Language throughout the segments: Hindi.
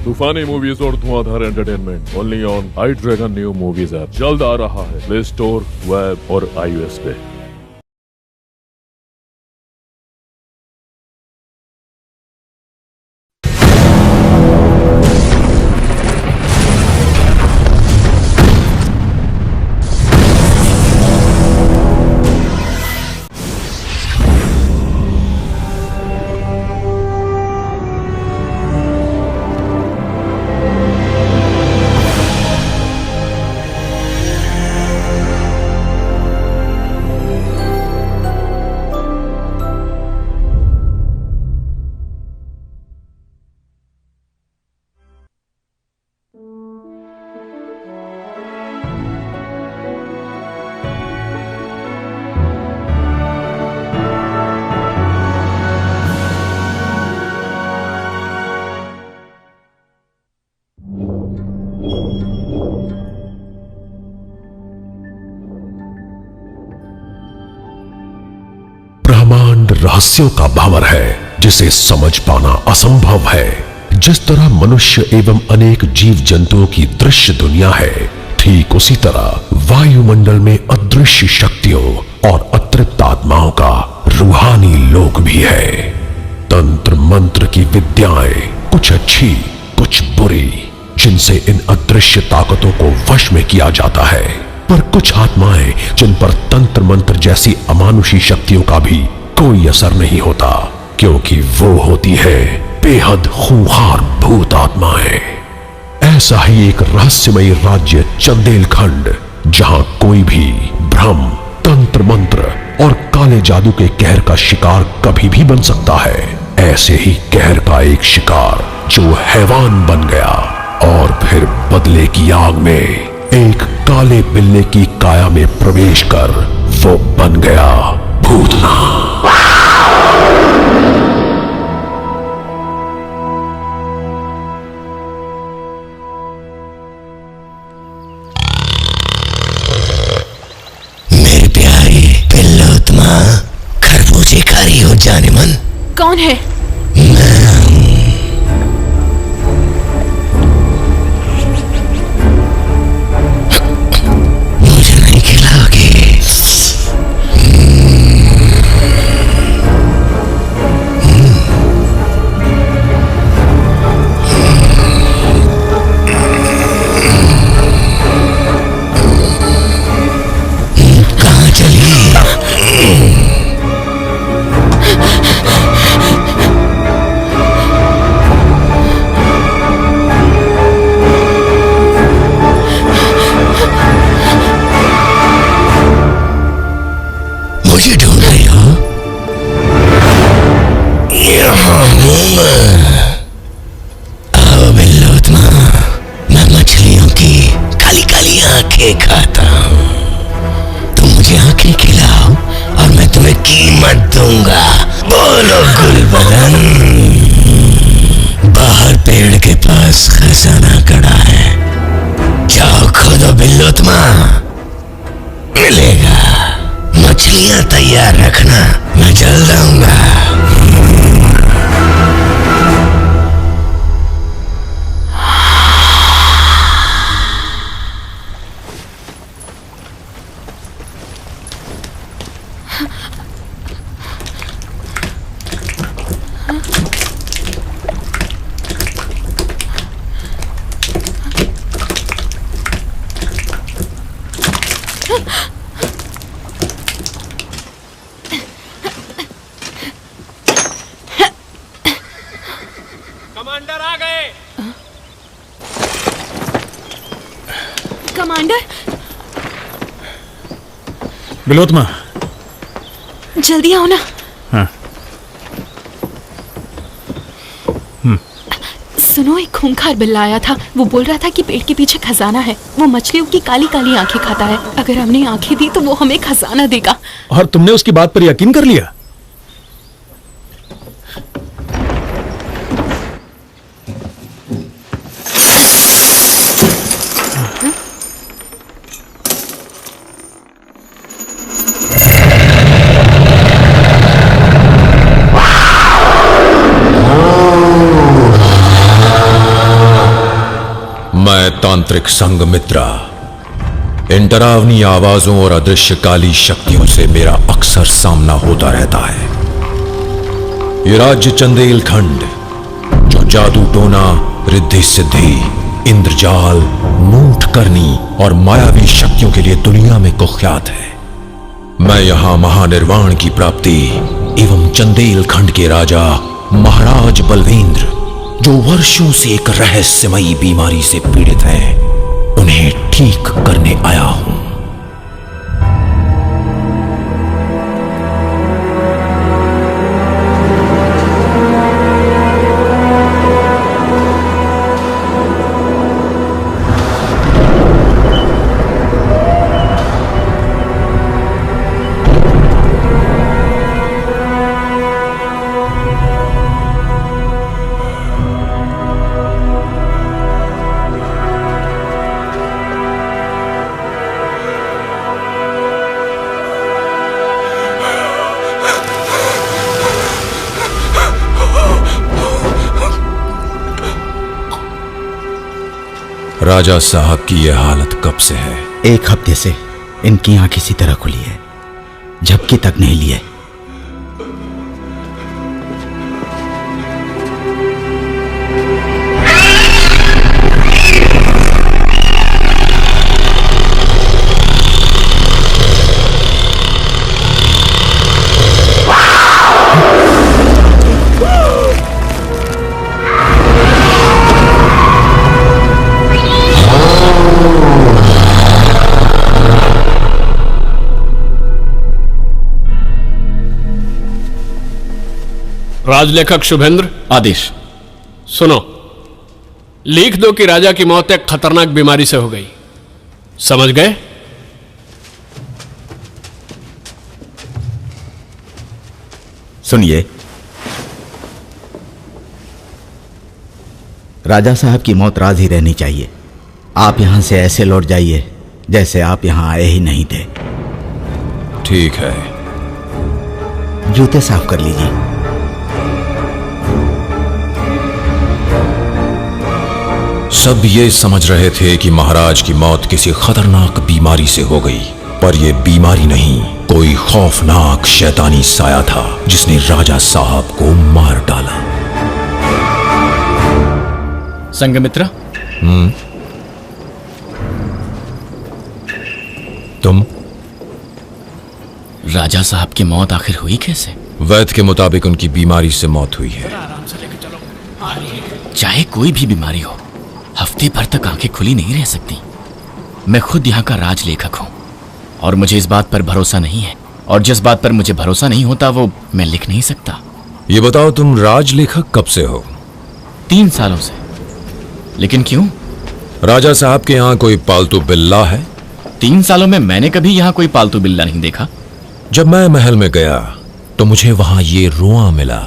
तूफानी मूवीज और धुआंधार entertainment only on I dragon new movies app जल्द आ रहा है प्ले स्टोर, वेब और iOS पे। ब्रह्मांड रहस्यों का भंवर है जिसे समझ पाना असंभव है। जिस तरह मनुष्य एवं अनेक जीव जंतुओं की दृश्य दुनिया है, ठीक उसी तरह वायुमंडल में अदृश्य शक्तियों और अतृप्त आत्माओं का रूहानी लोक भी है। तंत्र मंत्र की विद्याएं कुछ अच्छी कुछ बुरी, जिनसे इन अदृश्य ताकतों को वश में किया जाता है, पर कुछ आत्माएं जिन पर तंत्र मंत्र जैसी अमानुषी शक्तियों का भी कोई असर नहीं होता, क्योंकि वो होती है बेहद खूंखार भूत आत्माएं। ऐसा ही एक रहस्यमयी राज्य चंदेलखंड, जहां कोई भी भ्रम, तंत्र मंत्र और काले जादू के कहर का शिकार कभी भी बन सकता है। ऐसे ही कहर का एक शिकार जो हैवान बन गया और फिर बदले की आग में एक काले बिल्ले की काया में प्रवेश कर वो बन गया भूतना। मेरे प्यारे पिल्लोत्मा, खरबूजे खारी हो जाने मन। कौन है? मुझे नहीं खिलाओगे? कहाँ चली? मुझे ढूंढ रही हो? यहाँ हूँ मैं। आओ बिल्लोत्मा, मैं मछलियों की काली काली आंखें खाता हूँ। तुम मुझे आंखें खिलाओ और मैं तुम्हें कीमत दूंगा। बोलो गुलबदन। बाहर पेड़ के पास खजाना खड़ा है, जाओ खोदो बिल्लोत्मा, मिलेगा। मछलियां तैयार रखना, मैं जल्द आऊंगा। कमांडर आ गए। कमांडर, बिलोत्मा, जल्दी आओ ना। हाँ। सुनो, एक खूंखार बिल्ला आया था। वो बोल रहा था कि पेड़ के पीछे खजाना है। वो मछलियों की काली काली आंखें खाता है। अगर हमने आंखें दी तो वो हमें खजाना देगा। और तुमने उसकी बात पर यकीन कर लिया? मैं तांत्रिक संघमित्रा, इन डरावनी आवाजों और अदृश्य काली शक्तियों से मेरा अक्सर सामना होता रहता है। ये राज्य चंदेल खंड, जो जादू टोना, रिद्धि सिद्धि, इंद्रजाल, मूठ करनी और मायावी शक्तियों के लिए दुनिया में कुख्यात है। मैं यहां महानिर्वाण की प्राप्ति एवं चंदेल खंड के राजा महाराज बलवेंद्र, जो वर्षों से एक रहस्यमयी बीमारी से पीड़ित हैं, उन्हें ठीक करने आया हूं। राजा साहब की यह हालत कब से है? 1 हफ्ते से इनकी आंख इसी तरह खुली है, झपकी तक नहीं लिए। राजलेखक शुभेंद्र, आदेश। सुनो, लिख दो कि राजा की मौत एक खतरनाक बीमारी से हो गई। समझ गए? सुनिए, राजा साहब की मौत राज ही रहनी चाहिए। आप यहां से ऐसे लौट जाइए जैसे आप यहां आए ही नहीं थे। ठीक है। जूते साफ कर लीजिए। सब ये समझ रहे थे कि महाराज की मौत किसी खतरनाक बीमारी से हो गई, पर यह बीमारी नहीं, कोई खौफनाक शैतानी साया था जिसने राजा साहब को मार डाला। संघमित्रा, तुम? राजा साहब की मौत आखिर हुई कैसे? वैद्य के मुताबिक उनकी बीमारी से मौत हुई है। चाहे कोई भी बीमारी हो, हफ्ते भर तक आंखें खुली नहीं रह सकती। मैं खुद यहाँ का राजलेखक हूँ और मुझे इस बात पर भरोसा नहीं है, और जिस बात पर मुझे भरोसा नहीं होता वो मैं लिख नहीं सकता। ये बताओ, तुम राजलेखक कब से हो? 3 सालों से। लेकिन क्यों? राजा साहब के यहाँ कोई पालतू बिल्ला है? 3 सालों में मैंने कभी यहाँ कोई पालतू बिल्ला नहीं देखा। जब मैं महल में गया तो मुझे वहां ये रुआ मिला।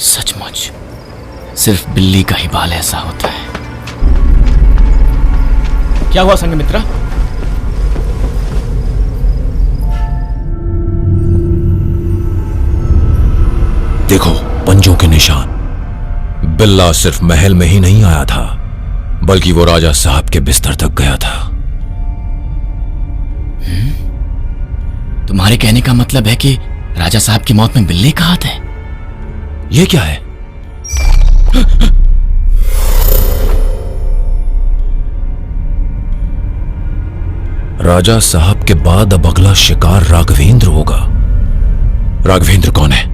सचमुच सिर्फ बिल्ली का ही बाल ऐसा होता है। क्या हुआ संघमित्रा? देखो, पंजों के निशान। बिल्ला सिर्फ महल में ही नहीं आया था, बल्कि वो राजा साहब के बिस्तर तक गया था। तुम्हारे कहने का मतलब है कि राजा साहब की मौत में बिल्ली का हाथ है? ये क्या है? राजा साहब के बाद अब अगला शिकार राघवेंद्र होगा। राघवेंद्र कौन है?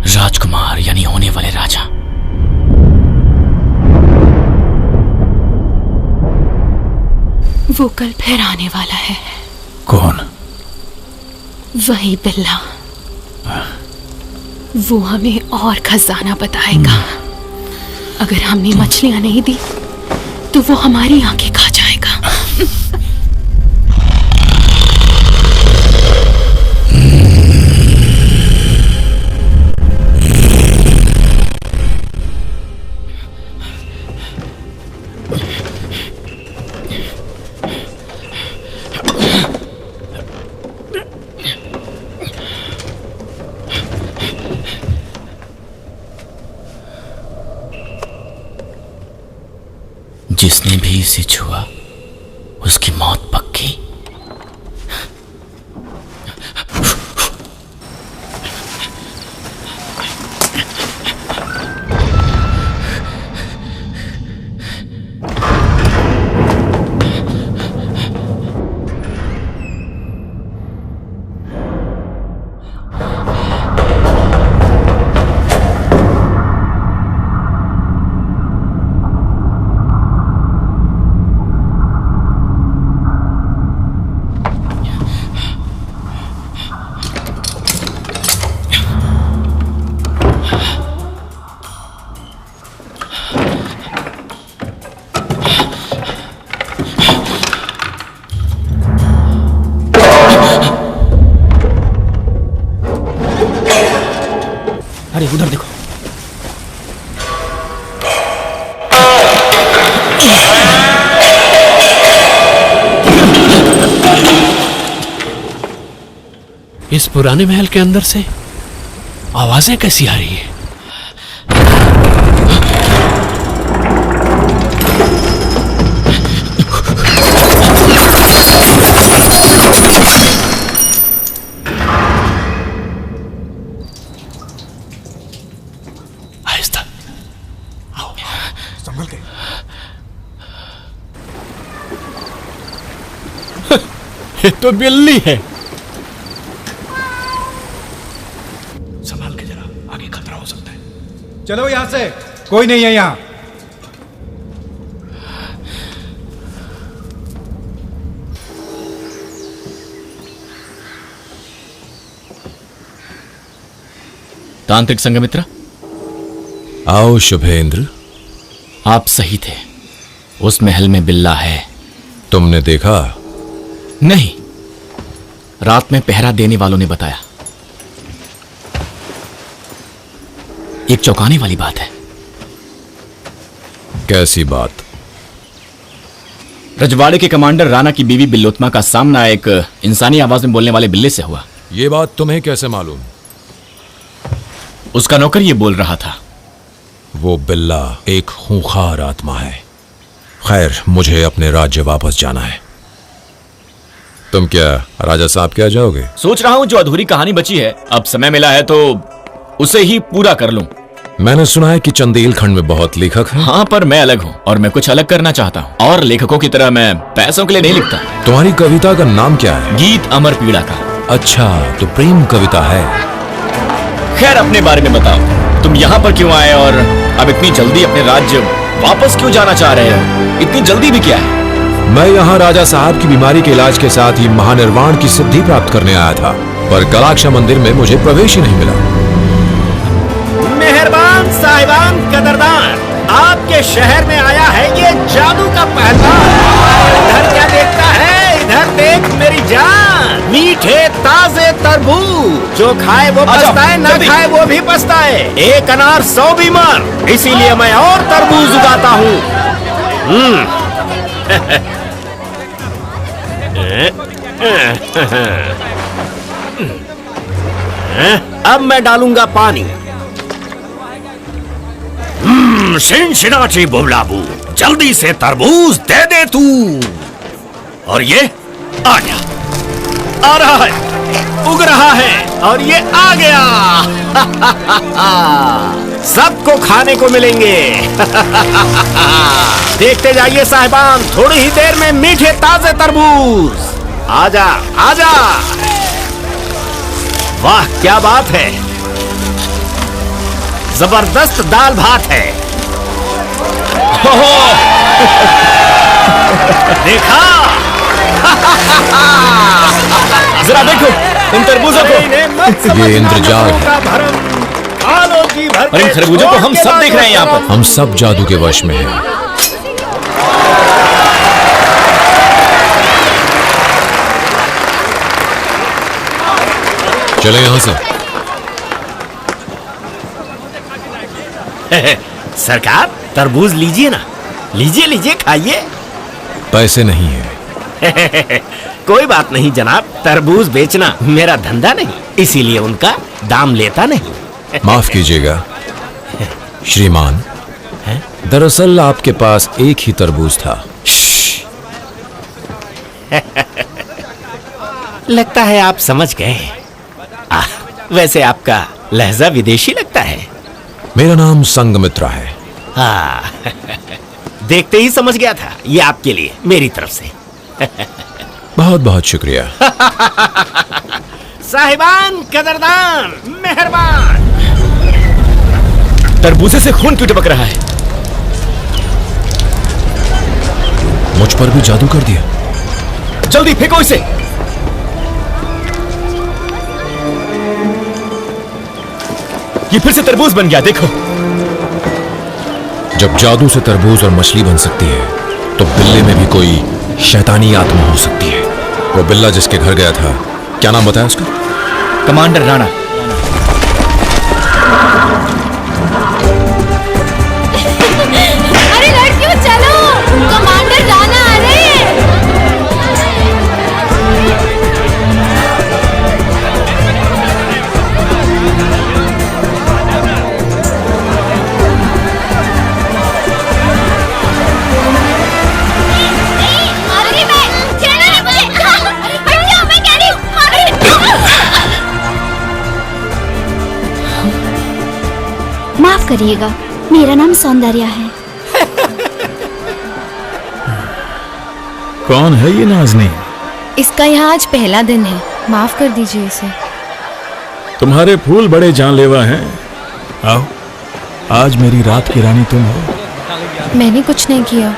राजकुमार, यानी होने वाले राजा। वो कल फिर आने वाला है। कौन? वही बिल्ला। वो हमें और खजाना बताएगा। अगर हमने मछलियां नहीं दी तो वो हमारी आंखें खा जाएगा। जिसने भी इसे छुआ उसकी मौत पक्की। अरे उधर देखो। इस पुराने महल के अंदर से आवाजें कैसी आ रही है? आहिस्ता आओ, संभल के। ये तो बिल्ली है। संभाल के जरा, आगे खतरा हो सकता है। चलो यहां से, कोई नहीं है यहां। तांत्रिक संघमित्रा, आओ शुभेंद्र। आप सही थे, उस महल में बिल्ला है। तुमने देखा? नहीं, रात में पहरा देने वालों ने बताया। एक चौंकाने वाली बात है। कैसी बात? रजवाड़े के कमांडर राणा की बीवी बिल्लोत्मा का सामना एक इंसानी आवाज में बोलने वाले बिल्ले से हुआ। ये बात तुम्हें कैसे मालूम? उसका नौकर ये बोल रहा था। वो बिल्ला एक खूंखार आत्मा है। खैर, मुझे अपने राज्य वापस जाना है। तुम क्या राजा साहब क्या जाओगे? सोच रहा हूं जो अधूरी कहानी बची है, अब समय मिला है तो उसे ही पूरा कर लूं। मैंने सुना है कि चंदेल खंड में बहुत लेखक हैं। हाँ, पर मैं अलग हूँ और मैं कुछ अलग करना चाहता हूँ। और लेखकों की तरह मैं पैसों के लिए नहीं लिखता। तुम्हारी कविता का नाम क्या है? गीत अमर पीड़ा का। अच्छा, तो प्रेम कविता है। खैर, अपने बारे में बताओ, तुम यहाँ पर क्यों आए और अब इतनी जल्दी अपने राज्य वापस क्यों जाना चाह रहे हो? इतनी जल्दी भी क्या है? मैं यहाँ राजा साहब की बीमारी के इलाज के साथ ही महानिर्वाण की सिद्धि प्राप्त करने आया था, पर कलाक्षा मंदिर में मुझे प्रवेश ही नहीं मिला। मेहरबान साहिबान कदरदान, आपके शहर में आया है ये जादू का पहलवान। इधर क्या देखता है? इधर देख मेरी जान, मीठे ताजे तरबूज, जो खाए वो पछताए, ना खाए वो भी पछताए। एक अनार 100 बीमार, इसीलिए मैं और तरबूज उगाता हूँ। अब मैं डालूंगा पानी। शिनशिनाची बुबलाबू, जल्दी से तरबूज दे दे तू। और ये आ गया, आ रहा है, उग रहा है, और ये आ गया। सबको खाने को मिलेंगे। देखते जाइए साहिबान, थोड़ी ही देर में मीठे ताजे तरबूज। आजा आजा। वाह क्या बात है, जबरदस्त दाल भात है। देखा? जरा देखो इन तरबूजों को। ये इंद्रजाल है। और इन खरबूजों को हम सब देख रहे हैं यहाँ पर। हम सब जादू के वश में हैं। चले यहां से। सरकार, तरबूज लीजिए ना, लीजिए लीजिए, खाइए। पैसे नहीं है। कोई बात नहीं जनाब, तरबूज बेचना मेरा धंधा नहीं, इसीलिए उनका दाम लेता नहीं। माफ कीजिएगा श्रीमान, दरअसल आपके पास एक ही तरबूज था। लगता है आप समझ गए। वैसे आपका लहजा विदेशी लगता है। मेरा नाम संगमित्रा है। हाँ, देखते ही समझ गया था। ये आपके लिए मेरी तरफ से। बहुत बहुत शुक्रिया। साहिबान, कदरदान, मेहरबान। तरबूजे से खून क्यों टपक रहा है? मुझ पर भी जादू कर दिया। जल्दी फेंको इसे। ये फिर से तरबूज बन गया, देखो। जब जादू से तरबूज और मछली बन सकती है तो बिल्ले में भी कोई शैतानी आत्मा हो सकती है। वो बिल्ला जिसके घर गया था, क्या नाम बताया उसका? कमांडर राणा। अरे लड़कियों चलो, कमांडर राणा आ रहे हैं। माफ करिएगा, मेरा नाम सौंदर्या है। कौन है ये नाज़नीन? इसका यहाँ आज पहला दिन है, माफ कर दीजिए इसे। तुम्हारे फूल बड़े जानलेवा हैं। आओ, आज मेरी रात की रानी तुम हो। मैंने कुछ नहीं किया।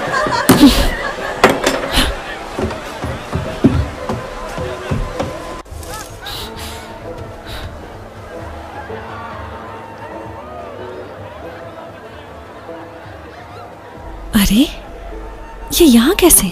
अरे, ये यहाँ कैसे?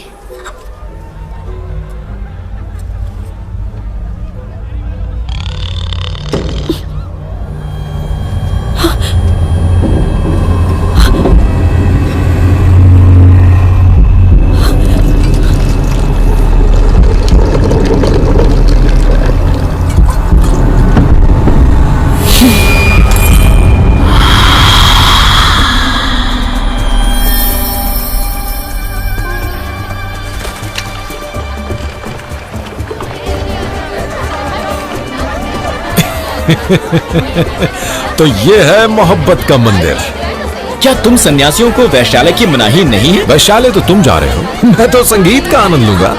तो ये है मोहब्बत का मंदिर। क्या तुम सन्यासियों को वैश्यालय की मनाही नहीं है? वैश्यालय तो तुम जा रहे हो, मैं तो संगीत का आनंद लूंगा।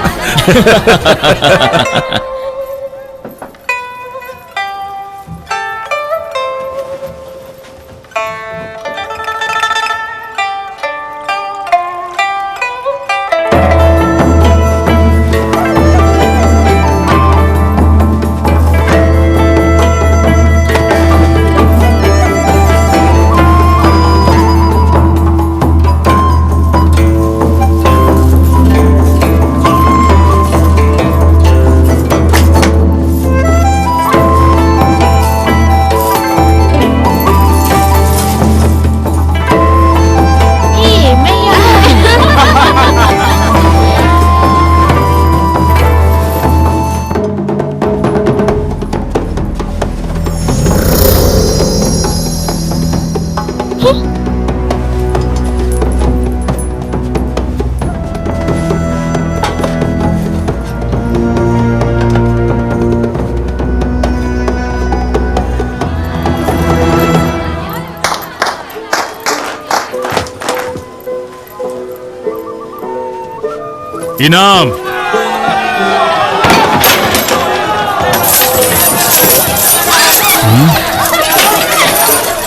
इनाम।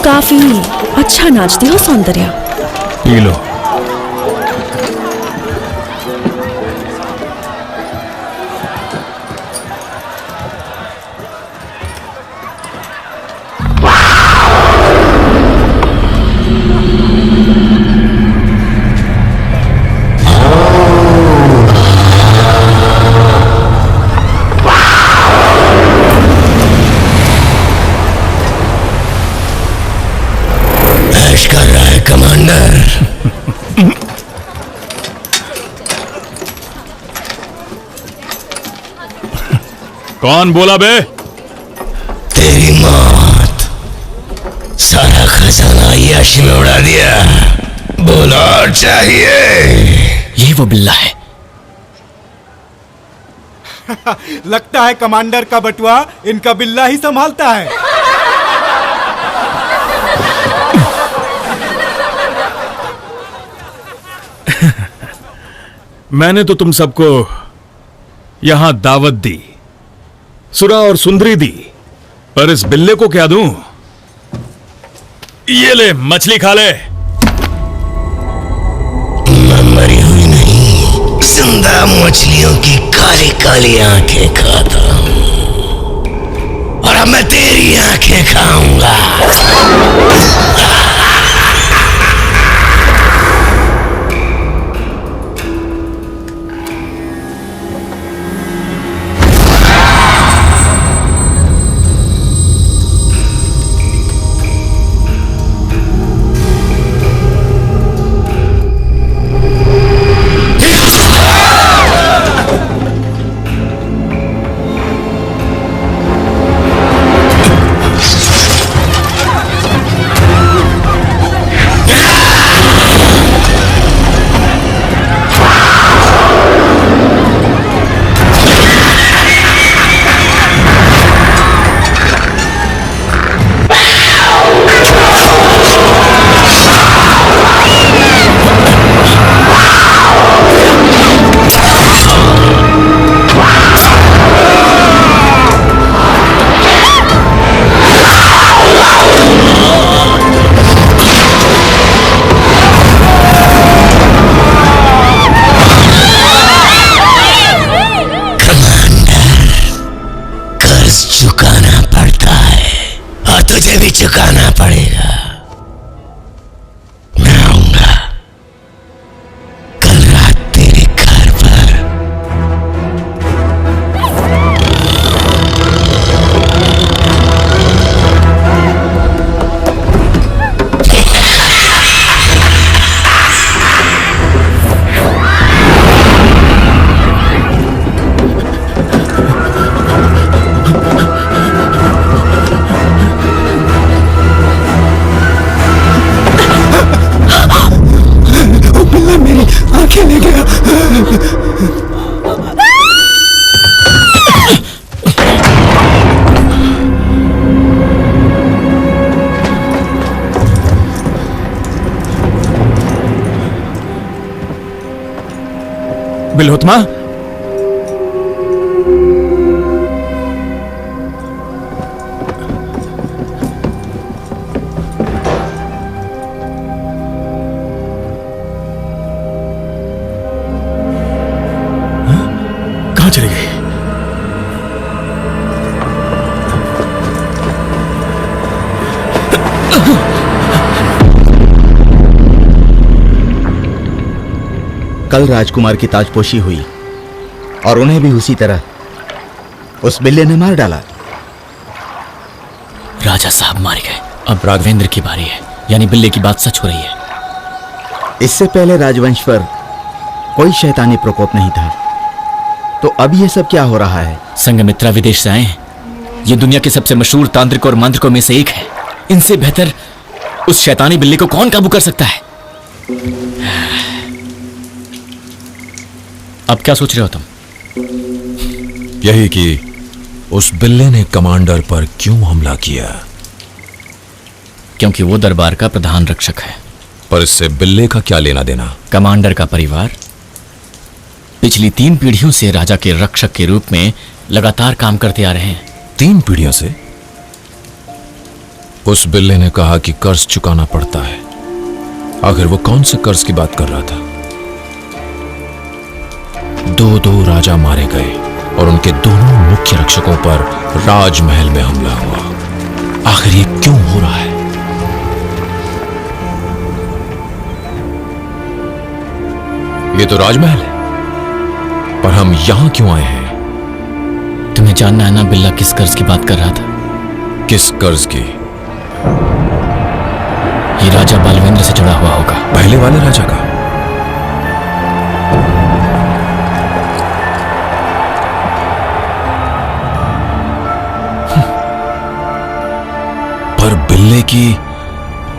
काफी अच्छा नाचती हो सौंदर्या। P low. ऐश कर रहा है कमांडर। कौन बोला बे? तेरी मौत। सारा खजाना याशी में उड़ा दिया। बोलो और चाहिए। ये वो बिल्ला है। लगता है कमांडर का बटुआ इनका बिल्ला ही संभालता है। मैंने तो तुम सबको यहां दावत दी, सुरा और सुंदरी दी, पर इस बिल्ले को क्या दूं? ये ले, मछली खा ले। मैं मरी हुई नहीं, जिंदा मछलियों की काली काली आंखें खाता हूं, और अब मैं तेरी आंखें खाऊंगा। चुकाना पड़ता है और तुझे भी चुकाना पड़ेगा। मैं आऊंगा कल रात तेरे घर पर। आंखें ले गया। बिल्होत्मा, कहां चली गई? कल राजकुमार की ताजपोशी हुई और उन्हें भी उसी तरह उस बिल्ले ने मार डाला। राजा साहब मारे गए, अब राघवेंद्र की बारी है, यानी बिल्ले की बात सच हो रही है। इससे पहले राजवंश पर कोई शैतानी प्रकोप नहीं था, तो अब ये सब क्या हो रहा है? संघमित्रा विदेश से आए हैं। ये दुनिया के सबसे मशहूर तांत्रिक और मांत्रिकों में से एक है। इनसे बेहतर उस शैतानी बिल्ले को कौन काबू कर सकता है? अब क्या सोच रहे हो तुम? यही कि उस बिल्ले ने कमांडर पर क्यों हमला किया? क्योंकि वो दरबार का प्रधान रक्षक है। पर इससे बिल्ले का क्या लेना देना? कमांडर का परिवार पिछली 3 पीढ़ियों से राजा के रक्षक के रूप में लगातार काम करते आ रहे हैं। 3 पीढ़ियों से? उस बिल्ले ने कहा कि कर्ज चुकाना पड़ता है। आखिर वो कौन से कर्ज की बात कर रहा था? 2 राजा मारे गए और उनके दोनों मुख्य रक्षकों पर राजमहल में हमला हुआ। आखिर ये क्यों हो रहा है? ये तो राजमहल है, पर हम यहां क्यों आए हैं? तुम्हें जानना है ना बिल्ला किस कर्ज की बात कर रहा था? किस कर्ज की? ये राजा बालवेंद्र से जुड़ा हुआ होगा। पहले वाले राजा का? पर बिल्ले की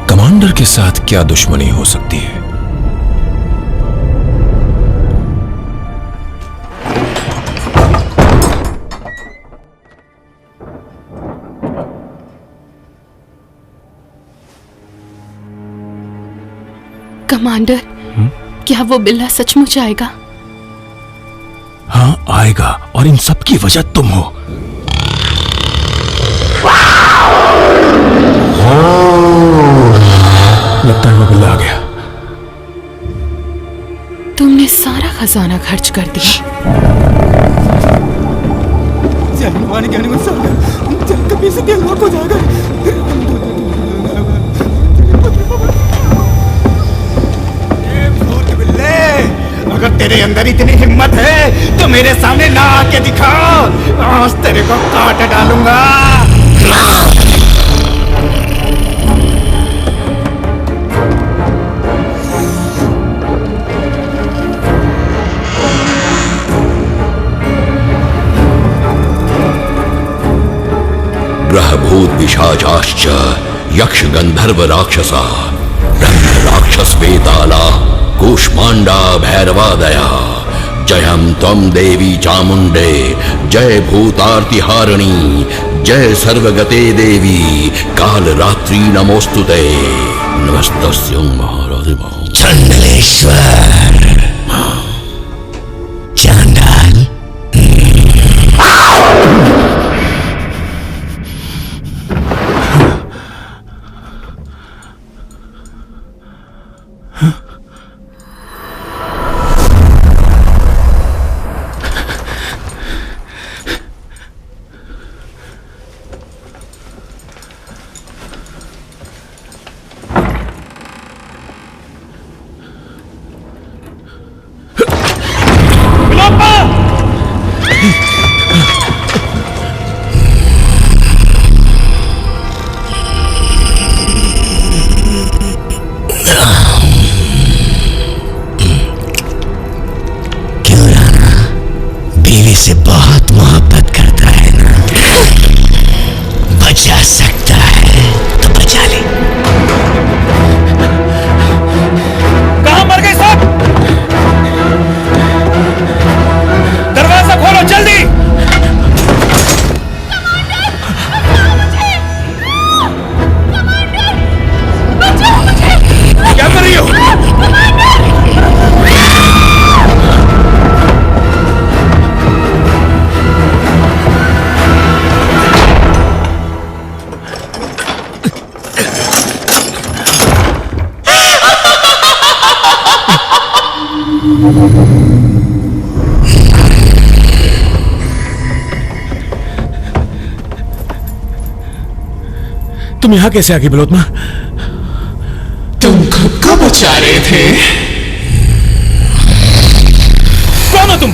कमांडर के साथ क्या दुश्मनी हो सकती है? कमांडर, क्या वो बिल्ला सचमुच आएगा? हाँ आएगा, और इन सब की वजह तुम हो। लगता है वो बिल्ला आ गया। तुमने सारा खजाना खर्च कर दिया। पानी कहने को कभी से दिल लॉक हो जाएगा। अगर तेरे अंदर इतनी हिम्मत है तो मेरे सामने ना आके दिखा, आज तेरे को काट डालूंगा। ग्रहभूत पिशाचाश्च यक्ष गंधर्व राक्षसा ब्रह्म राक्षस वेताला कूष्मांडा भैरवादया जयम त्वं देवी चामुंडे जय भूतार्तिहारिणी जय सर्वगते देवी काल रात्रि नमोस्तुते नमस्तस्यं महाराज चंडलेश्वर चांडाल। से बहुत मोहब्बत करता है ना, बचा सकता है तो बचा ले। कहां मर गए सब? दरवाजा खोलो जल्दी। क्या कर रही हो? तुम यहां कैसे आ गई बिलोत्मा? तुम खुद को बचा रहे थे। कौन हो तुम?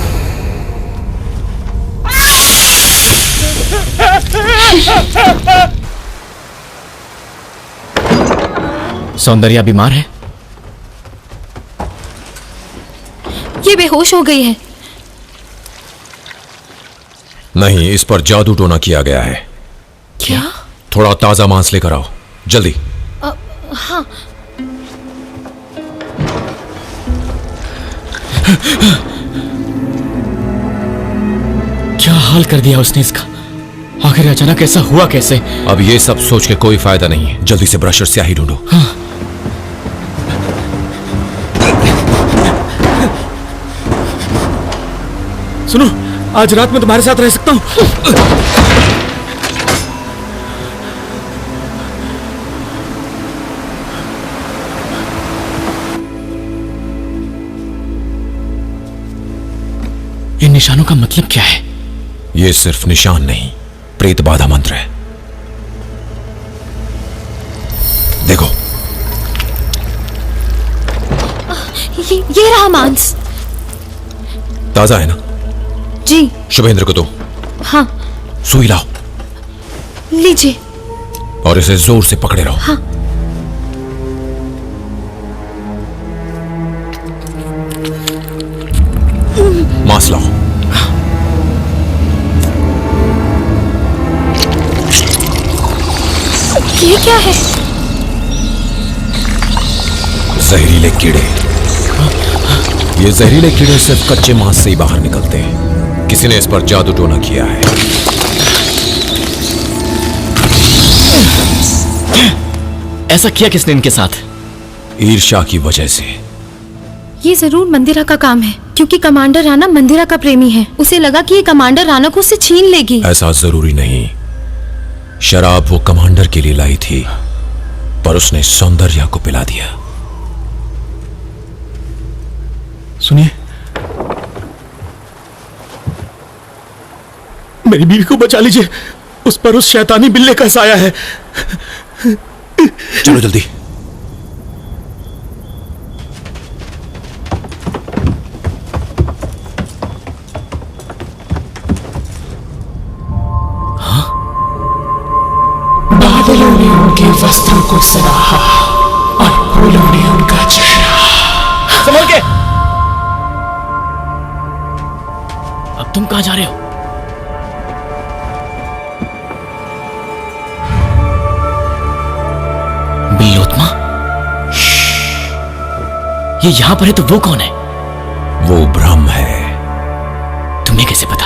सौंदर्या बीमार है? ये बेहोश हो गई है। नहीं, इस पर जादू टोना किया गया है। क्या? थोड़ा ताजा मांस लेकर आओ जल्दी। हाँ। क्या हाल कर दिया उसने इसका? आखिर अचानक ऐसा हुआ कैसे? अब ये सब सोच के कोई फायदा नहीं है, जल्दी से ब्रश और स्याही ढूंढो। हाँ। सुनो, आज रात में तुम्हारे साथ रह सकता हूं? इन निशानों का मतलब क्या है? ये सिर्फ निशान नहीं, प्रेत बाधा मंत्र है। देखो, ये रहा मांस। ताजा है ना? जी। शुभेंद्र को दो। हाँ। सुई लाओ। लीजिए। और इसे जोर से पकड़े रहो। हाँ। मांस लाओ। ये क्या है? जहरीले कीड़े। ये जहरीले कीड़े सिर्फ कच्चे मांस से ही बाहर निकलते हैं। किसी ने इस पर जादू टोना किया है। ऐसा किया किसने इनके साथ? ईर्ष्या की वजह से। ये जरूर मंदिरा का काम है, क्योंकि कमांडर राणा मंदिरा का प्रेमी है। उसे लगा कि ये कमांडर राणा को उससे छीन लेगी। ऐसा जरूरी नहीं। शराब वो कमांडर के लिए लाई थी, पर उसने सौंदर्या को पिला दिया। सुनिए, मेरी बीवी को बचा लीजिए। उस पर उस शैतानी बिल्ले का साया है। चलो जल्दी। बादलों ने उनके वस्त्रों को सराहा और फूलों ने उनका चेहरा। संभल के। अब तुम कहां जा रहे हो? बिल्लोत्मा, ये यहां पर है तो वो कौन है? वो ब्रह्म है। तुम्हें कैसे पता?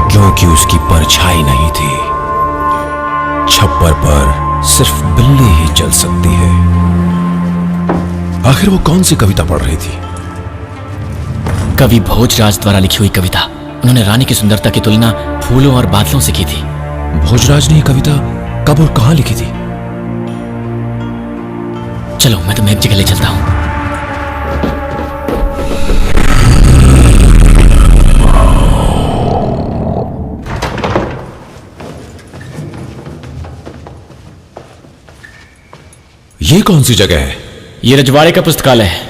क्योंकि उसकी परछाई नहीं थी। छप्पर पर सिर्फ बिल्ली ही चल सकती है। आखिर वो कौन सी कविता पढ़ रही थी? कवि भोजराज द्वारा लिखी हुई कविता। उन्होंने रानी की सुंदरता की तुलना फूलों और बादलों से की थी। भोजराज ने ये कविता कब और कहां लिखी थी? चलो मैं तुम्हें एक जगह ले चलता हूं। ये कौन सी जगह है? ये रजवाड़े का पुस्तकालय है,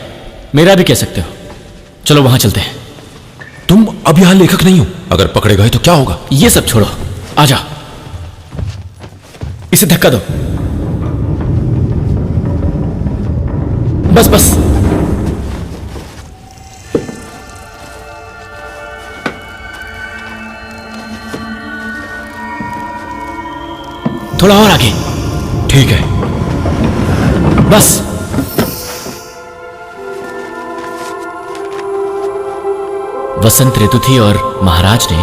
मेरा भी कह सकते हो। चलो वहां चलते हैं। तुम अब यहां लेखक नहीं हो। अगर पकड़े गए तो क्या होगा? ये सब छोड़ो, आ जाओ। इसे धक्का दो। बस बस। थोड़ा और आगे। ठीक है। बस। वसंत ऋतु थी और महाराज ने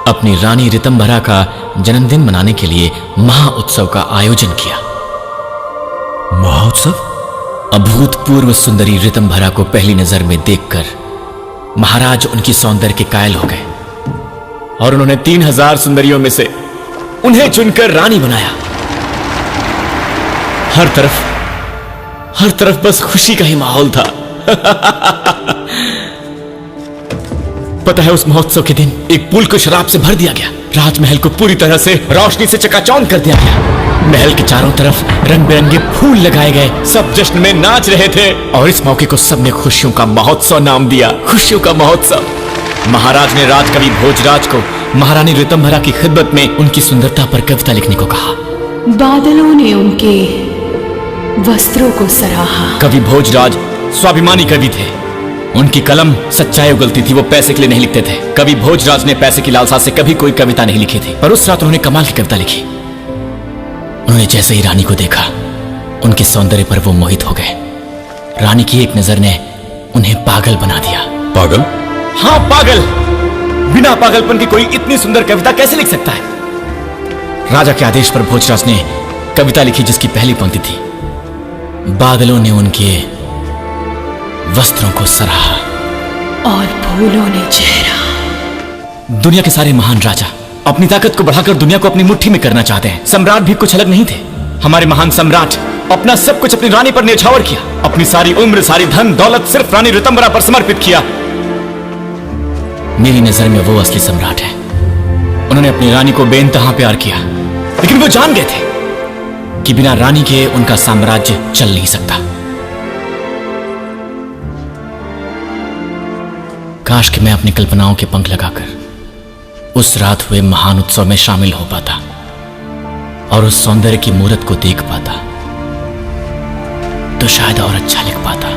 अपनी रानी ऋतंभरा का जन्मदिन मनाने के लिए महाउत्सव का आयोजन किया। महाउत्सव? अभूतपूर्व सुंदरी ऋतंभरा को पहली नजर में देखकर महाराज उनकी सौंदर्य के कायल हो गए और उन्होंने 3000 सुंदरियों में से उन्हें चुनकर रानी बनाया। हर तरफ बस खुशी का ही माहौल था। पता है, उस महोत्सव के दिन एक पुल को शराब से भर दिया गया। राजमहल को पूरी तरह से रोशनी से चकाचौंध कर दिया गया। महल के चारों तरफ रंग बिरंगे फूल लगाए गए। सब जश्न में नाच रहे थे और इस मौके को सबने खुशियों का महोत्सव नाम दिया। खुशियों का महोत्सव। महाराज ने राजकवि भोजराज को महारानी ऋतंभरा की खिदमत में उनकी सुंदरता पर कविता लिखने को कहा। बादलों ने उनके वस्त्रों को सराहा। कवि भोजराज स्वाभिमानी कवि थे। उनकी कलम सच्चाई उगलती थी। वो पैसे के लिए नहीं लिखते थे। कवि भोजराज ने पैसे की लालसा से कभी कोई कविता नहीं लिखी थी, पर उस रात उन्होंने कमाल की कविता लिखी। उन्होंने जैसे ही रानी को देखा, उनके सौंदर्य पर वो मोहित हो गए। रानी की एक नजर ने उन्हें पागल बना दिया। पागल? हाँ, पागल। बिना पागलपन की कोई इतनी सुंदर कविता कैसे लिख सकता है? राजा के आदेश पर भोजराज ने कविता लिखी जिसकी पहली पंक्ति थी, बादलों ने उनके वस्त्रों को सराहा और फूलों ने चेहरा। दुनिया के सारे महान राजा अपनी ताकत को बढ़ाकर दुनिया को अपनी मुट्ठी में करना चाहते हैं। सम्राट भी कुछ अलग नहीं थे। हमारे महान सम्राट अपना सब कुछ अपनी रानी पर न्यौछावर किया। अपनी सारी उम्र, सारी धन दौलत सिर्फ रानी ऋतंभरा पर समर्पित किया। मेरी नजर में वो असली सम्राट है। उन्होंने अपनी रानी को बेइंतहा प्यार किया, लेकिन वो जान गए थे कि बिना रानी के उनका साम्राज्य चल नहीं सकता। काश कि मैं अपनी कल्पनाओं के पंख लगाकर उस रात हुए महान उत्सव में शामिल हो पाता और उस सौंदर्य की मूरत को देख पाता, तो शायद और अच्छा लिख पाता।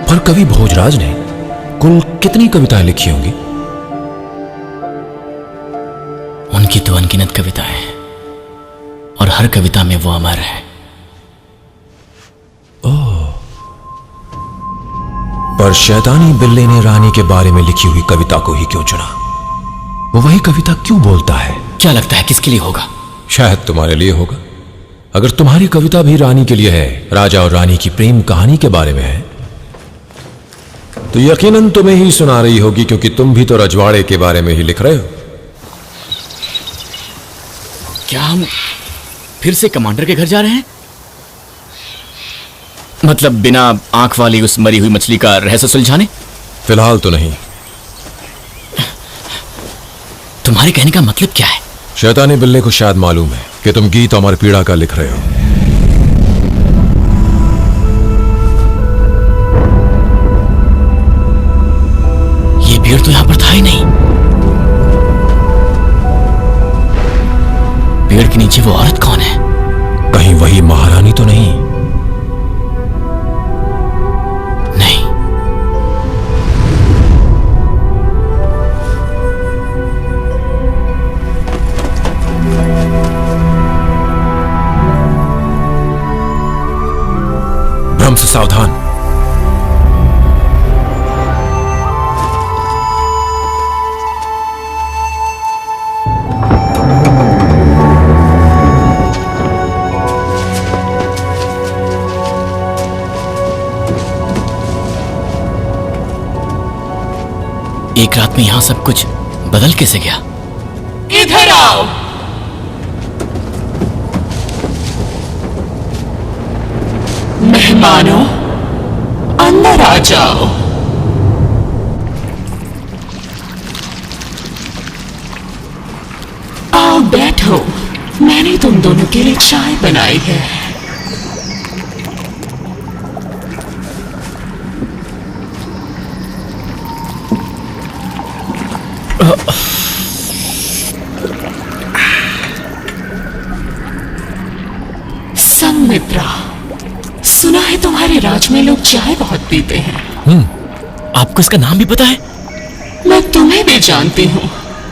पर कवि भोजराज ने कुल कितनी कविताएं लिखी होंगी? उनकी तो अनगिनत कविताएं और हर कविता में वो अमर है। पर शैतानी बिल्ले ने रानी के बारे में लिखी हुई कविता को ही क्यों चुना? वो वही कविता क्यों बोलता है? क्या लगता है किसके लिए होगा? शायद तुम्हारे लिए होगा। अगर तुम्हारी कविता भी रानी के लिए है, राजा और रानी की प्रेम कहानी के बारे में है, तो यकीनन तुम्हें ही सुना रही होगी, क्योंकि तुम भी तो रजवाड़े के बारे में ही लिख रहे हो। क्या हम फिर से कमांडर के घर जा रहे हैं? मतलब बिना आंख वाली उस मरी हुई मछली का रहस्य सुलझाने? फिलहाल तो नहीं। तुम्हारे कहने का मतलब क्या है? शैतानी बिल्ले को शायद मालूम है कि तुम गीत अमर पीड़ा का लिख रहे हो। ये भीड़ तो यहां पर था ही नहीं। पेड़ के नीचे वो औरत कौन है? कहीं वही महारानी तो नहीं? नहीं। भ्रम से सावधान। एक रात में यहां सब कुछ बदल कैसे गया? इधर आओ। मेहमानों, अंदर आ जाओ। आओ बैठो, मैंने तुम दोनों के लिए चाय बनाई है। संमित्रा, सुना है तुम्हारे राज में लोग चाय बहुत पीते हैं। आपको इसका नाम भी पता है? मैं तुम्हें भी जानती हूँ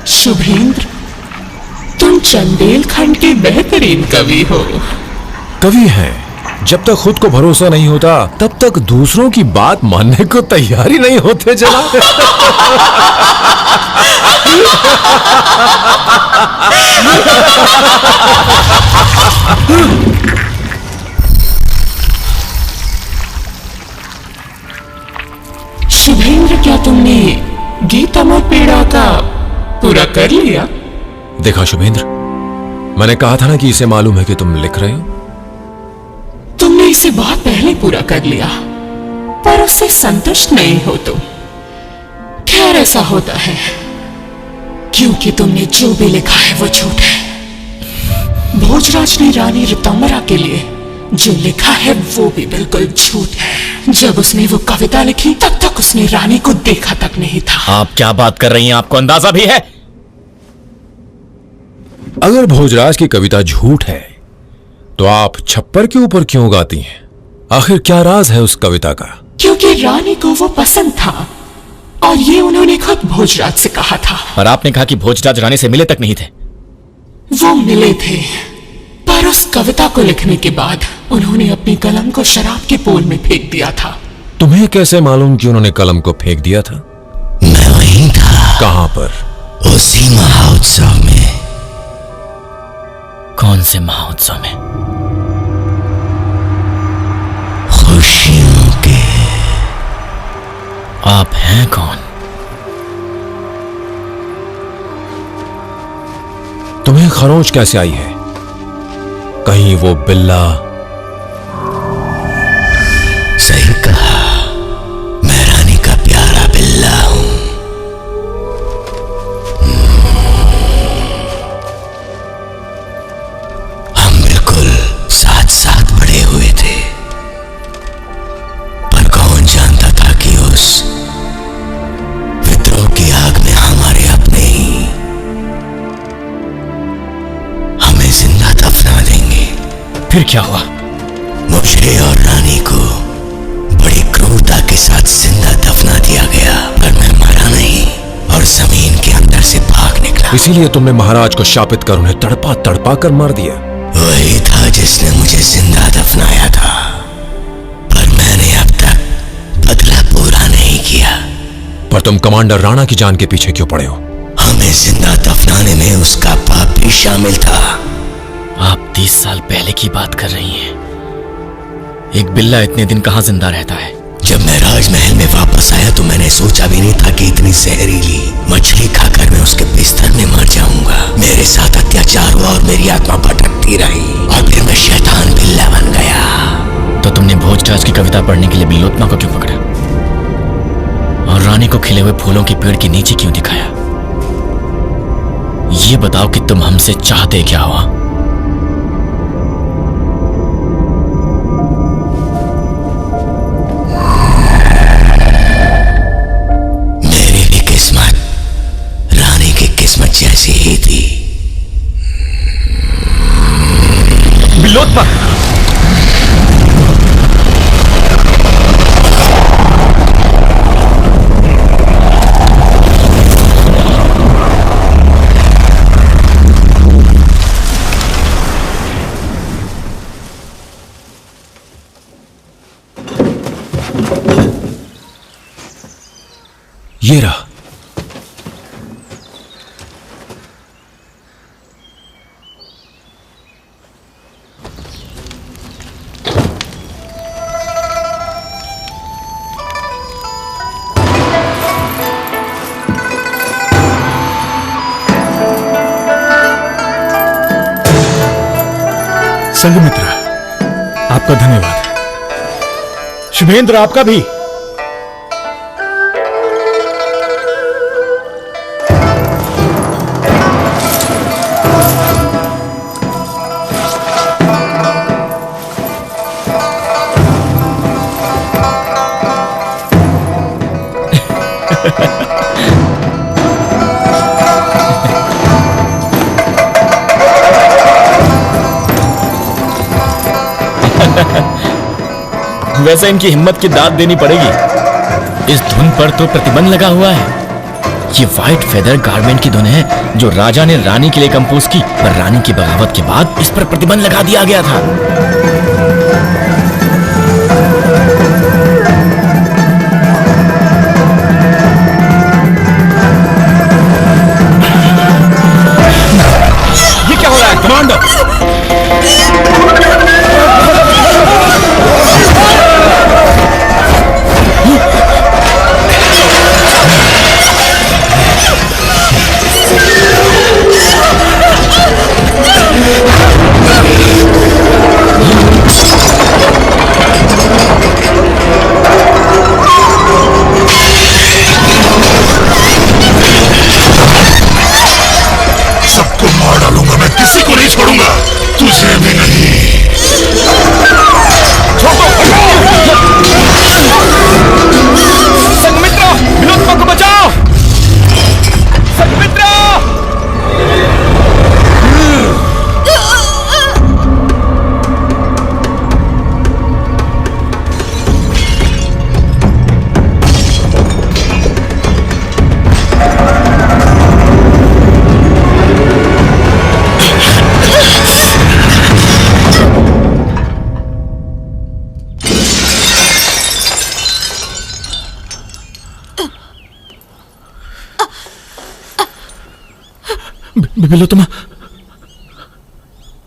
शुभेंद्र। तुम चंदेल खंड के बेहतरीन कवि हो। कवि हैं। जब तक खुद को भरोसा नहीं होता तब तक दूसरों की बात मानने को तैयार ही नहीं होते जनाब। शुभेंद्र, क्या तुमने गीत अमर पीड़ा का पूरा कर लिया? देखा शुभेंद्र, मैंने कहा था ना कि इसे मालूम है कि तुम लिख रहे हो। तुमने इसे बहुत पहले पूरा कर लिया, पर उससे संतुष्ट नहीं हो तो खैर ऐसा होता है, क्योंकि तुमने जो भी लिखा है वो झूठ है। भोजराज ने रानी ऋतंबरा के लिए जो लिखा है वो भी बिल्कुल झूठ है। जब उसने वो कविता लिखी तब तक उसने रानी को देखा तक नहीं था। आप क्या बात कर रही हैं? आपको अंदाजा भी है? अगर भोजराज की कविता झूठ है तो आप छप्पर के ऊपर क्यों गाती हैं? आखिर क्या राज है उस कविता का? क्योंकि रानी को वो पसंद था और ये उन्होंने खुद भोजराज से कहा था। और आपने कहा कि भोजराज रानी से मिले तक नहीं थे। वो मिले थे, पर उस कविता को लिखने के बाद उन्होंने अपनी कलम को शराब के पोल में फेंक दिया था। तुम्हें कैसे मालूम कि उन्होंने कलम को फेंक दिया था? मैं वहीं था। कहां पर? उसी महाउत्सव में। कौन से महाउत्सव में? खुशियों के। आप हैं कौन? तुम्हें खरोंच कैसे आई है? कहीं वो बिल्ला? सही कहा, मैं रानी का प्यारा बिल्ला हूं। हम बिल्कुल साथ साथ बड़े हुए थे, पर कौन जानता था कि उस विद्रोह की आग में हमारे अपने ही हमें जिंदा दफना देंगे। फिर क्या हुआ? मुझे और रानी को बड़ी क्रूरता के साथ जिंदा दफना दिया गया, पर मैं मरा नहीं और जमीन के अंदर से भाग निकला। इसीलिए तुमने महाराज को शापित कर उन्हें तड़पा तड़पा कर मार दिया। वही था जिसने मुझे जिंदा दफनाया था, पर मैंने अब तक बदला पूरा नहीं किया। पर तुम कमांडर राणा की जान के पीछे क्यों पड़े हो? हमें जिंदा दफनाने में उसका पाप भी शामिल था। आप 30 साल पहले की बात कर रही हैं। एक बिल्ला इतने दिन कहां जिंदा रहता है? जब मैं राजमहल में वापस आया तो मैंने सोचा भी नहीं था कि इतनी जहरीली मछली खाकर मैं उसके बिस्तर में मर जाऊंगा। मेरे साथ अत्याचार हुआ और मेरी आत्मा भटकती रही और फिर मैं शैतान बिल्ला बन गया। तो तुमने भोजराज की कविता पढ़ने के लिए बिल्लोत्मा को क्यों पकड़ा और रानी को खिले हुए फूलों के पेड़ के नीचे क्यों दिखाया? ये बताओ कि तुम हमसे चाहते क्या हो? किस्मत जैसी ही थी। बिल्लोत्मा, ये रहा। संघमित्रा, आपका धन्यवाद। शुभेंद्र, आपका भी। वैसे इनकी हिम्मत की दाद देनी पड़ेगी। इस धुन पर तो प्रतिबंध लगा हुआ है। ये व्हाइट फेदर गारमेंट की धुन है जो राजा ने रानी के लिए कंपोज की, पर रानी की बगावत के बाद इस पर प्रतिबंध लगा दिया गया था। ये क्या हो रहा है कमांडर? सबको मार डालूंगा मैं, किसी को नहीं छोड़ूंगा, तुझे भी नहीं। संघमित्रा, बिल्लोत्मा को बचाओ! संघमित्रा! बिल्लोत्मा,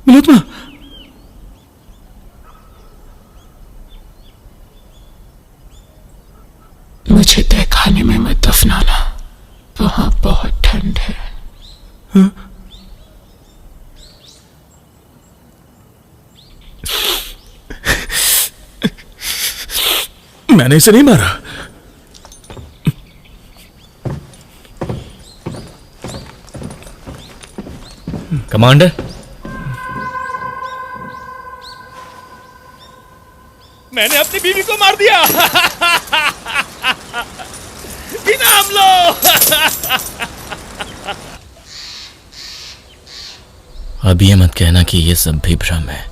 बिल्लोत्मा, मुझे तहखाने में मत दफनाना, वहां बहुत ठंड है। हाँ? मैंने इसे नहीं मारा। कमांडर, मैंने अपनी बीवी को मार दिया। इनाम लो। अब ये मत कहना कि ये सब भी भ्रम है।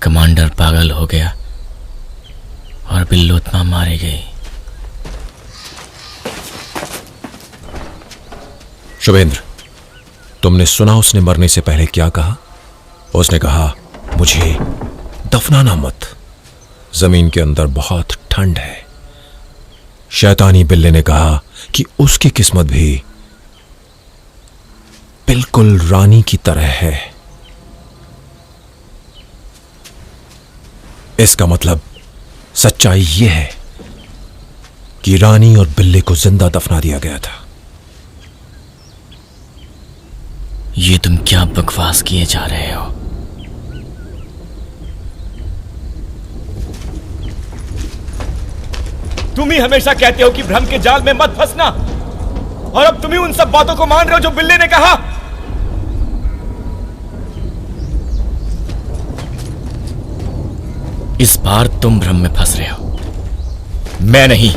कमांडर पागल हो गया और बिल्लोत्मा मारी गई। शुभेंद्र, तुमने सुना उसने मरने से पहले क्या कहा? उसने कहा, मुझे दफनाना मत, जमीन के अंदर बहुत ठंड है। शैतानी बिल्ले ने कहा कि उसकी किस्मत भी बिल्कुल रानी की तरह है। इसका मतलब सच्चाई यह है कि रानी और बिल्ले को जिंदा दफना दिया गया था। ये तुम क्या बकवास किए जा रहे हो? तुम ही हमेशा कहते हो कि भ्रम के जाल में मत फंसना, और अब तुम ही उन सब बातों को मान रहे हो जो बिल्ले ने कहा। इस बार तुम भ्रम में फंस रहे हो, मैं नहीं।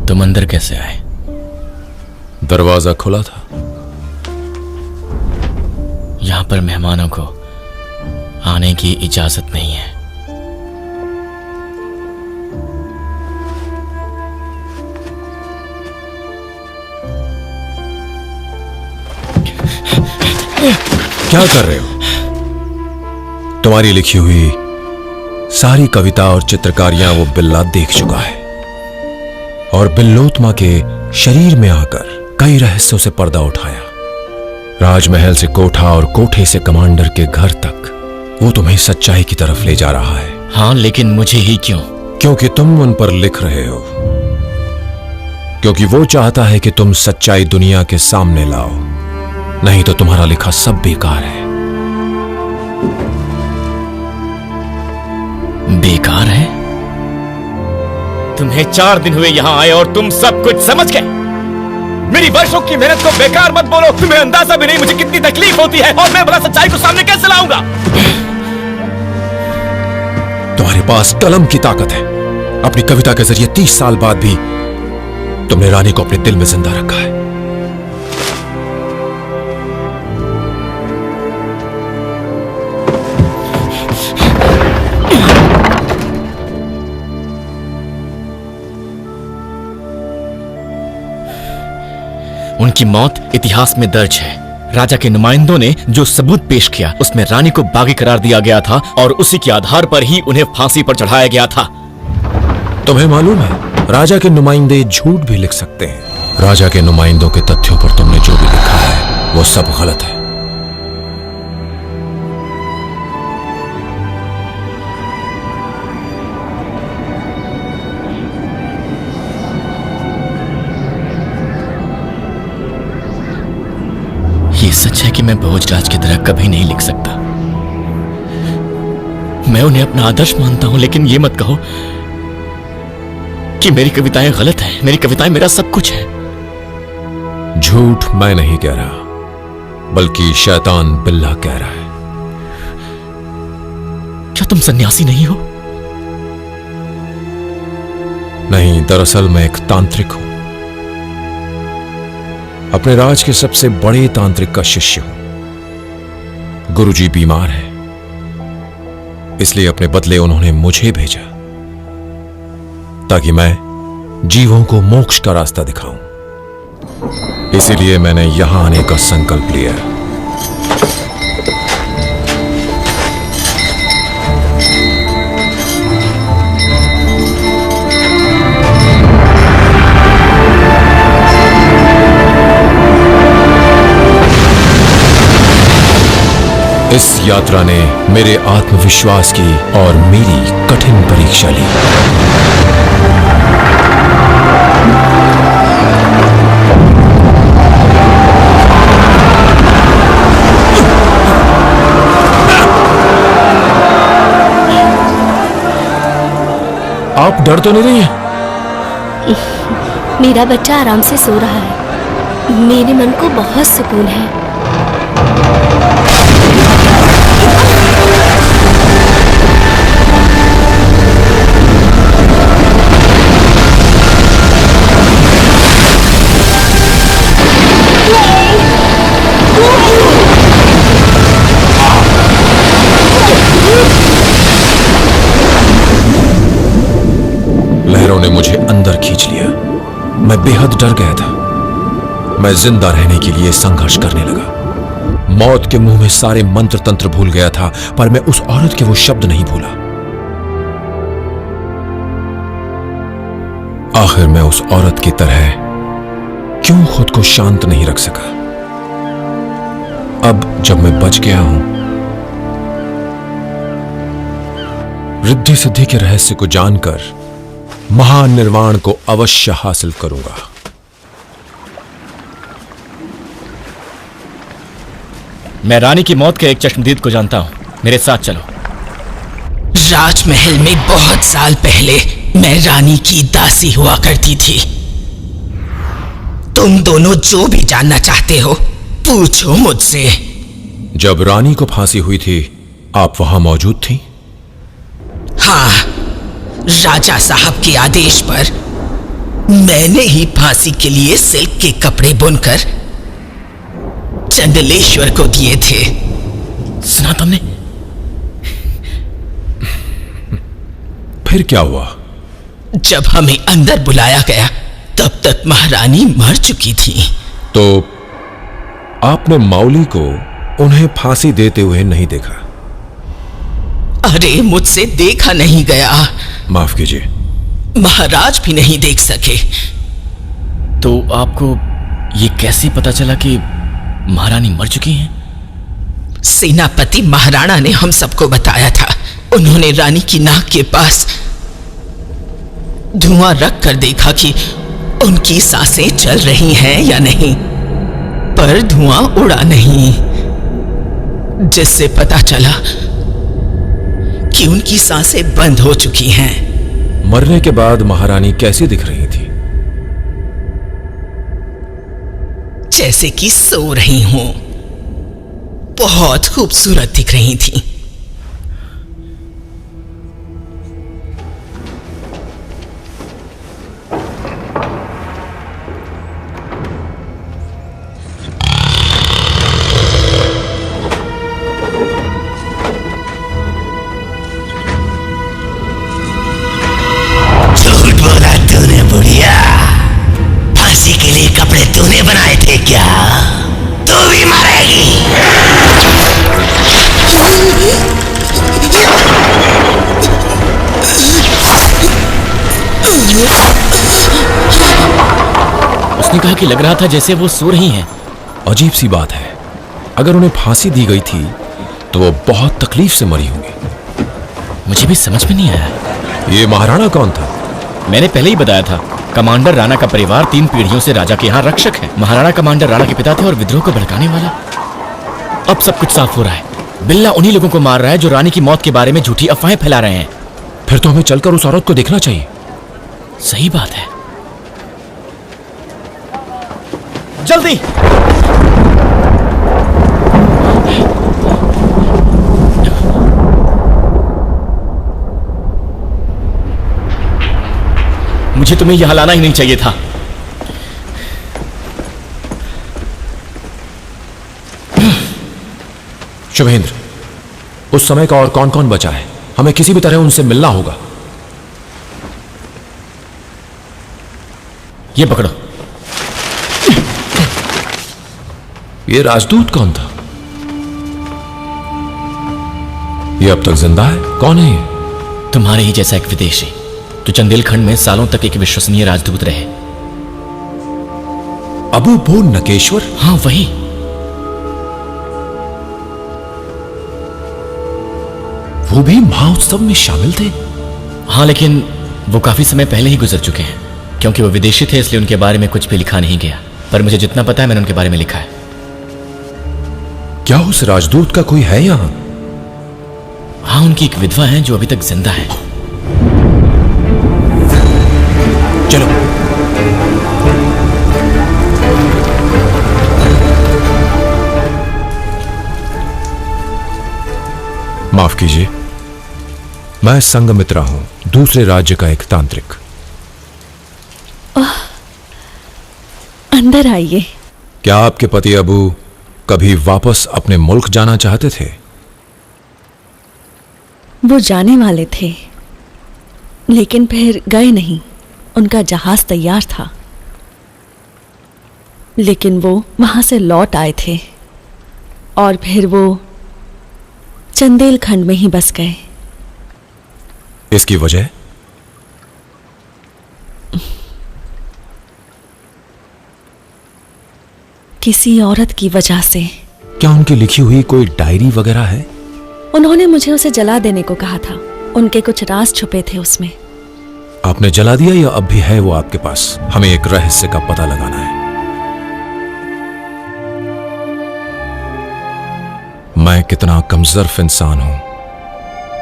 तुम अंदर कैसे आए? दरवाजा खुला था। यहां पर मेहमानों को आने की इजाजत नहीं है। क्या कर रहे हो? तुम्हारी लिखी हुई सारी कविता और चित्रकारियां वो बिल्ला देख चुका है, और बिल्लोत्मा के शरीर में आकर कई रहस्यों से पर्दा उठाया। राजमहल से कोठा और कोठे से कमांडर के घर तक वो तुम्हें सच्चाई की तरफ ले जा रहा है। हाँ, लेकिन मुझे ही क्यों? क्योंकि तुम उन पर लिख रहे हो, क्योंकि वो चाहता है कि तुम सच्चाई दुनिया के सामने लाओ, नहीं तो तुम्हारा लिखा सब बेकार है। बेकार है? तुम्हें 4 दिन हुए यहां आए और तुम सब कुछ समझ गए। मेरी वर्षों की मेहनत को बेकार मत बोलो। तुम्हें अंदाजा भी नहीं मुझे कितनी तकलीफ होती है, और मैं भला सच्चाई को सामने कैसे लाऊंगा? तुम्हारे पास कलम की ताकत है। अपनी कविता के जरिए 30 साल बाद भी तुमने रानी को अपने दिल में जिंदा रखा है। उनकी मौत इतिहास में दर्ज है। राजा के नुमाइंदों ने जो सबूत पेश किया उसमें रानी को बागी करार दिया गया था, और उसी के आधार पर ही उन्हें फांसी पर चढ़ाया गया था। तुम्हें मालूम है, राजा के नुमाइंदे झूठ भी लिख सकते हैं। राजा के नुमाइंदों के तथ्यों पर तुमने जो भी लिखा है वो सब गलत है। ये सच है कि मैं भोजराज की तरह कभी नहीं लिख सकता। मैं उन्हें अपना आदर्श मानता हूं, लेकिन ये मत कहो कि मेरी कविताएं गलत हैं। मेरी कविताएं मेरा सब कुछ है। झूठ मैं नहीं कह रहा, बल्कि शैतान बिल्ला कह रहा है। क्या तुम सन्यासी नहीं हो? नहीं, दरअसल मैं एक तांत्रिक हूं। अपने राज के सबसे बड़े तांत्रिक का शिष्य हूं। गुरुजी बीमार है, इसलिए अपने बदले उन्होंने मुझे भेजा ताकि मैं जीवों को मोक्ष का रास्ता दिखाऊं। इसीलिए मैंने यहां आने का संकल्प लिया। इस यात्रा ने मेरे आत्मविश्वास की और मेरी कठिन परीक्षा ली। आप डर तो नहीं रही हैं? मेरा बच्चा आराम से सो रहा है। मेरे मन को बहुत सुकून है। मुझे अंदर खींच लिया। मैं बेहद डर गया था। मैं जिंदा रहने के लिए संघर्ष करने लगा। मौत के मुंह में सारे मंत्र तंत्र भूल गया था, पर मैं उस औरत के वो शब्द नहीं भूला। आखिर मैं उस औरत की तरह क्यों खुद को शांत नहीं रख सका। अब जब मैं बच गया हूं, रिद्धि सिद्धि के रहस्य को जानकर महानिर्वाण को अवश्य हासिल करूंगा। मैं रानी की मौत के एक चश्मदीद को जानता हूं, मेरे साथ चलो। राजमहल में बहुत साल पहले मैं रानी की दासी हुआ करती थी। तुम दोनों जो भी जानना चाहते हो पूछो मुझसे। जब रानी को फांसी हुई थी, आप वहां मौजूद थी? हाँ, राजा साहब के आदेश पर मैंने ही फांसी के लिए सिल्क के कपड़े बुनकर चंडलेश्वर को दिए थे। सुना तुमने? फिर क्या हुआ? जब हमें अंदर बुलाया गया तब तक महारानी मर चुकी थी। तो आपने मौली को उन्हें फांसी देते हुए नहीं देखा? अरे मुझसे देखा नहीं गया। माफ कीजिए। महाराज भी नहीं देख सके। तो आपको ये कैसे पता चला कि महारानी मर चुकी हैं? सेनापति महाराणा ने हम सबको बताया था। उन्होंने रानी की नाक के पास धुआं रख कर देखा कि उनकी सांसें चल रही हैं या नहीं, पर धुआं उड़ा नहीं, जिससे पता चला कि उनकी सांसें बंद हो चुकी हैं। मरने के बाद महारानी कैसी दिख रही थी? जैसे कि सो रही हूं। बहुत खूबसूरत दिख रही थी। झूठ बोला तूने बुढ़िया। फांसी के लिए कपड़े तूने बनाए थे क्या? तू भी मरेगी। उसने कहा कि लग रहा था जैसे वो सो रही हैं। अजीब सी बात है, अगर उन्हें फांसी दी गई थी तो वो बहुत तकलीफ से मरी होंगी। मुझे भी समझ में नहीं आया। ये महाराणा कौन था? मैंने पहले ही बताया था, कमांडर राणा का परिवार 3 पीढ़ियों से राजा के यहाँ रक्षक है। महाराणा कमांडर राणा के पिता थे और विद्रोह को भड़काने वाला। अब सब कुछ साफ हो रहा है। बिल्ला उन्हीं लोगों को मार रहा है जो रानी की मौत के बारे में झूठी अफवाहें फैला रहे हैं। फिर तो हमें चलकर उस औरत को देखना चाहिए। सही बात है। जल्दी। मुझे तुम्हें यहां लाना ही नहीं चाहिए था। शुभेंद्र, उस समय का और कौन कौन बचा है? हमें किसी भी तरह उनसे मिलना होगा। ये पकड़ो। ये राजदूत कौन था? ये अब तक जिंदा है? कौन है ये? तुम्हारे ही जैसा एक विदेशी जो चंदेलखंड में सालों तक एक विश्वसनीय राजदूत रहे। अबू भो नकेश्वर? हाँ, वही। वो भी महोत्सव में शामिल थे? हाँ, लेकिन वो काफी समय पहले ही गुजर चुके हैं। क्योंकि वो विदेशी थे इसलिए उनके बारे में कुछ भी लिखा नहीं गया, पर मुझे जितना पता है मैंने उनके बारे में लिखा है। क्या उस राजदूत का कोई है यहां? हाँ, उनकी एक विधवा है जो अभी तक जिंदा है। चलो। माफ कीजिए, मैं संघमित्रा हूं, दूसरे राज्य का एक तांत्रिक। अंदर आइए। क्या आपके पति अबू कभी वापस अपने मुल्क जाना चाहते थे? वो जाने वाले थे, लेकिन फिर गए नहीं। उनका जहाज तैयार था, लेकिन वो वहां से लौट आए थे और फिर वो चंदेलखंड में ही बस गए। इसकी वजह? किसी औरत की वजह से। क्या उनकी लिखी हुई कोई डायरी वगैरह है? उन्होंने मुझे उसे जला देने को कहा था। उनके कुछ राज छुपे थे उसमें। आपने जला दिया या अब भी है वो आपके पास? हमें एक रहस्य का पता लगाना है। मैं कितना कमजोर इंसान हूं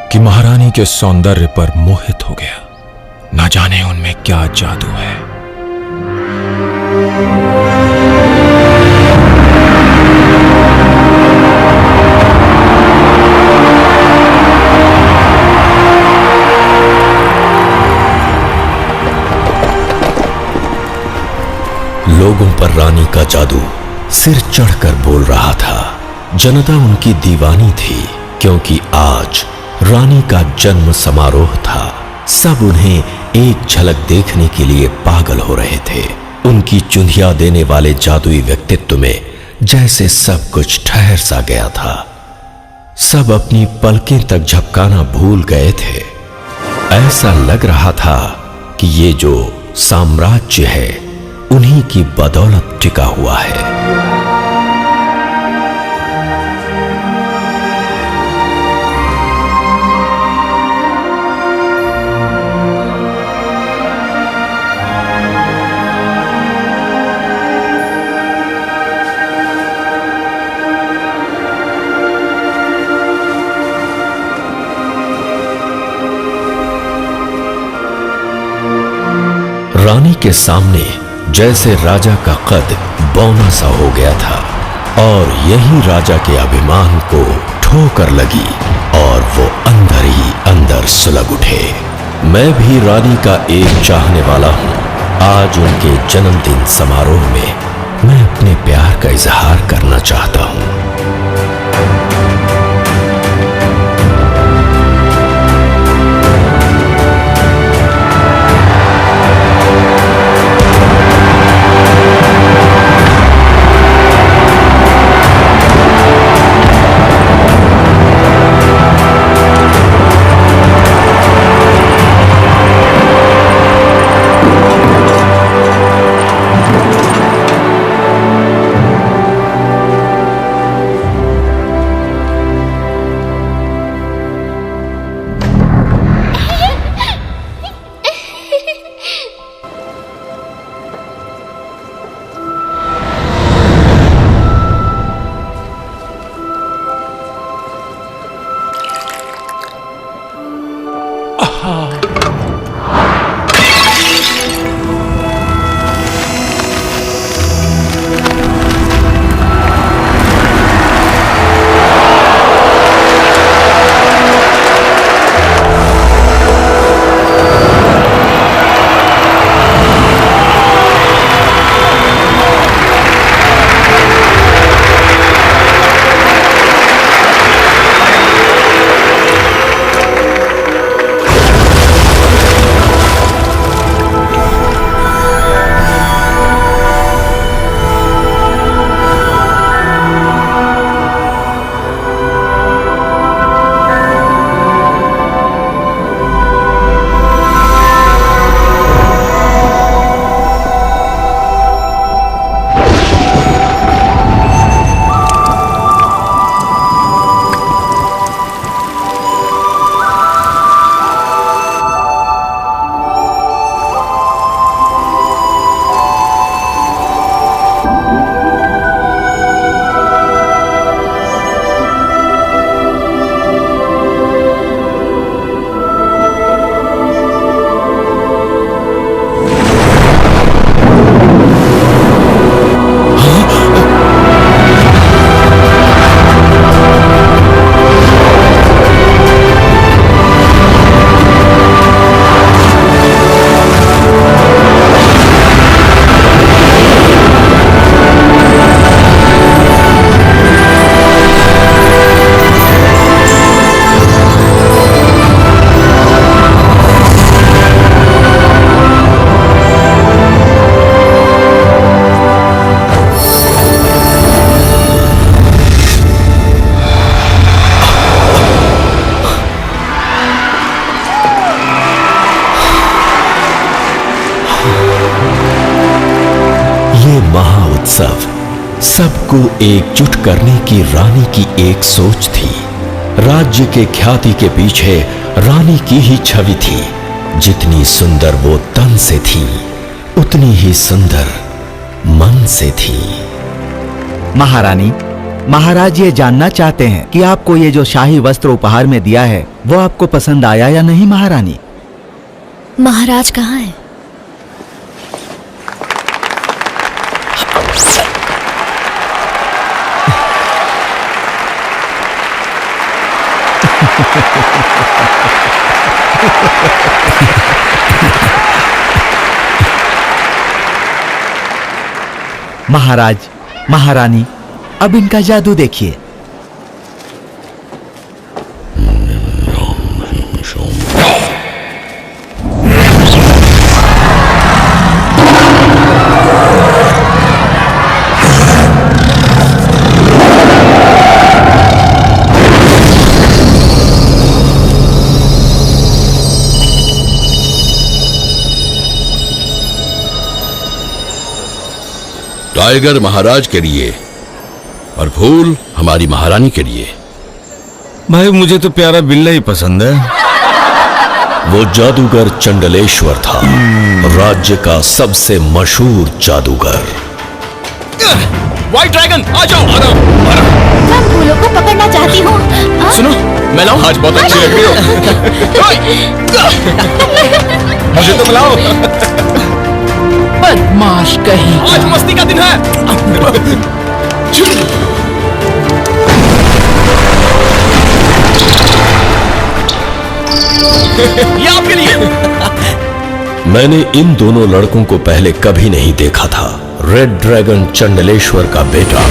कि महारानी के सौंदर्य पर मोहित हो गया। ना जाने उनमें क्या जादू है। लोगों पर रानी का जादू सिर चढ़कर बोल रहा था। जनता उनकी दीवानी थी, क्योंकि आज रानी का जन्म समारोह था। सब उन्हें एक झलक देखने के लिए पागल हो रहे थे। उनकी चुंधिया देने वाले जादुई व्यक्तित्व में जैसे सब कुछ ठहर सा गया था। सब अपनी पलकें तक झपकाना भूल गए थे। ऐसा लग रहा था कि ये जो साम्राज्य है उन्हीं की बदौलत टिका हुआ है। रानी के सामने जैसे राजा का कद बौना सा हो गया था और यही राजा के अभिमान को ठोकर लगी और वो अंदर ही अंदर सुलग उठे। मैं भी रानी का एक चाहने वाला हूं। आज उनके जन्मदिन समारोह में मैं अपने प्यार का इजहार करना चाहता हूं। सबको एकजुट करने की रानी की एक सोच थी। राज्य के ख्याति के पीछे रानी की ही छवि थी। जितनी सुंदर वो तन से थी, उतनी ही सुंदर मन से थी। महारानी, महाराज ये जानना चाहते हैं कि आपको ये जो शाही वस्त्र उपहार में दिया है वो आपको पसंद आया या नहीं महारानी? महाराज कहाँ हैं? महाराज, महारानी, अब इनका जादू देखिए। टाइगर महाराज के लिए और फूल हमारी महारानी के लिए। भाई मुझे तो प्यारा बिल्ला ही पसंद है। वो जादूगर चंडलेश्वर था, राज्य का सबसे मशहूर जादूगर। व्हाइट ड्रैगन आ जाओ। आ रहा मैं फूलों को पकड़ना चाहती हूँ। सुनो, मैं लाऊं? आज बहुत अच्छी लग रही हो। मुझे तो बुलाओ। बदमाश कहीं। आज मस्ती का दिन है। ये आपके लिए। मैंने इन दोनों लड़कों को पहले कभी नहीं देखा था। रेड ड्रैगन चंडलेश्वर का बेटा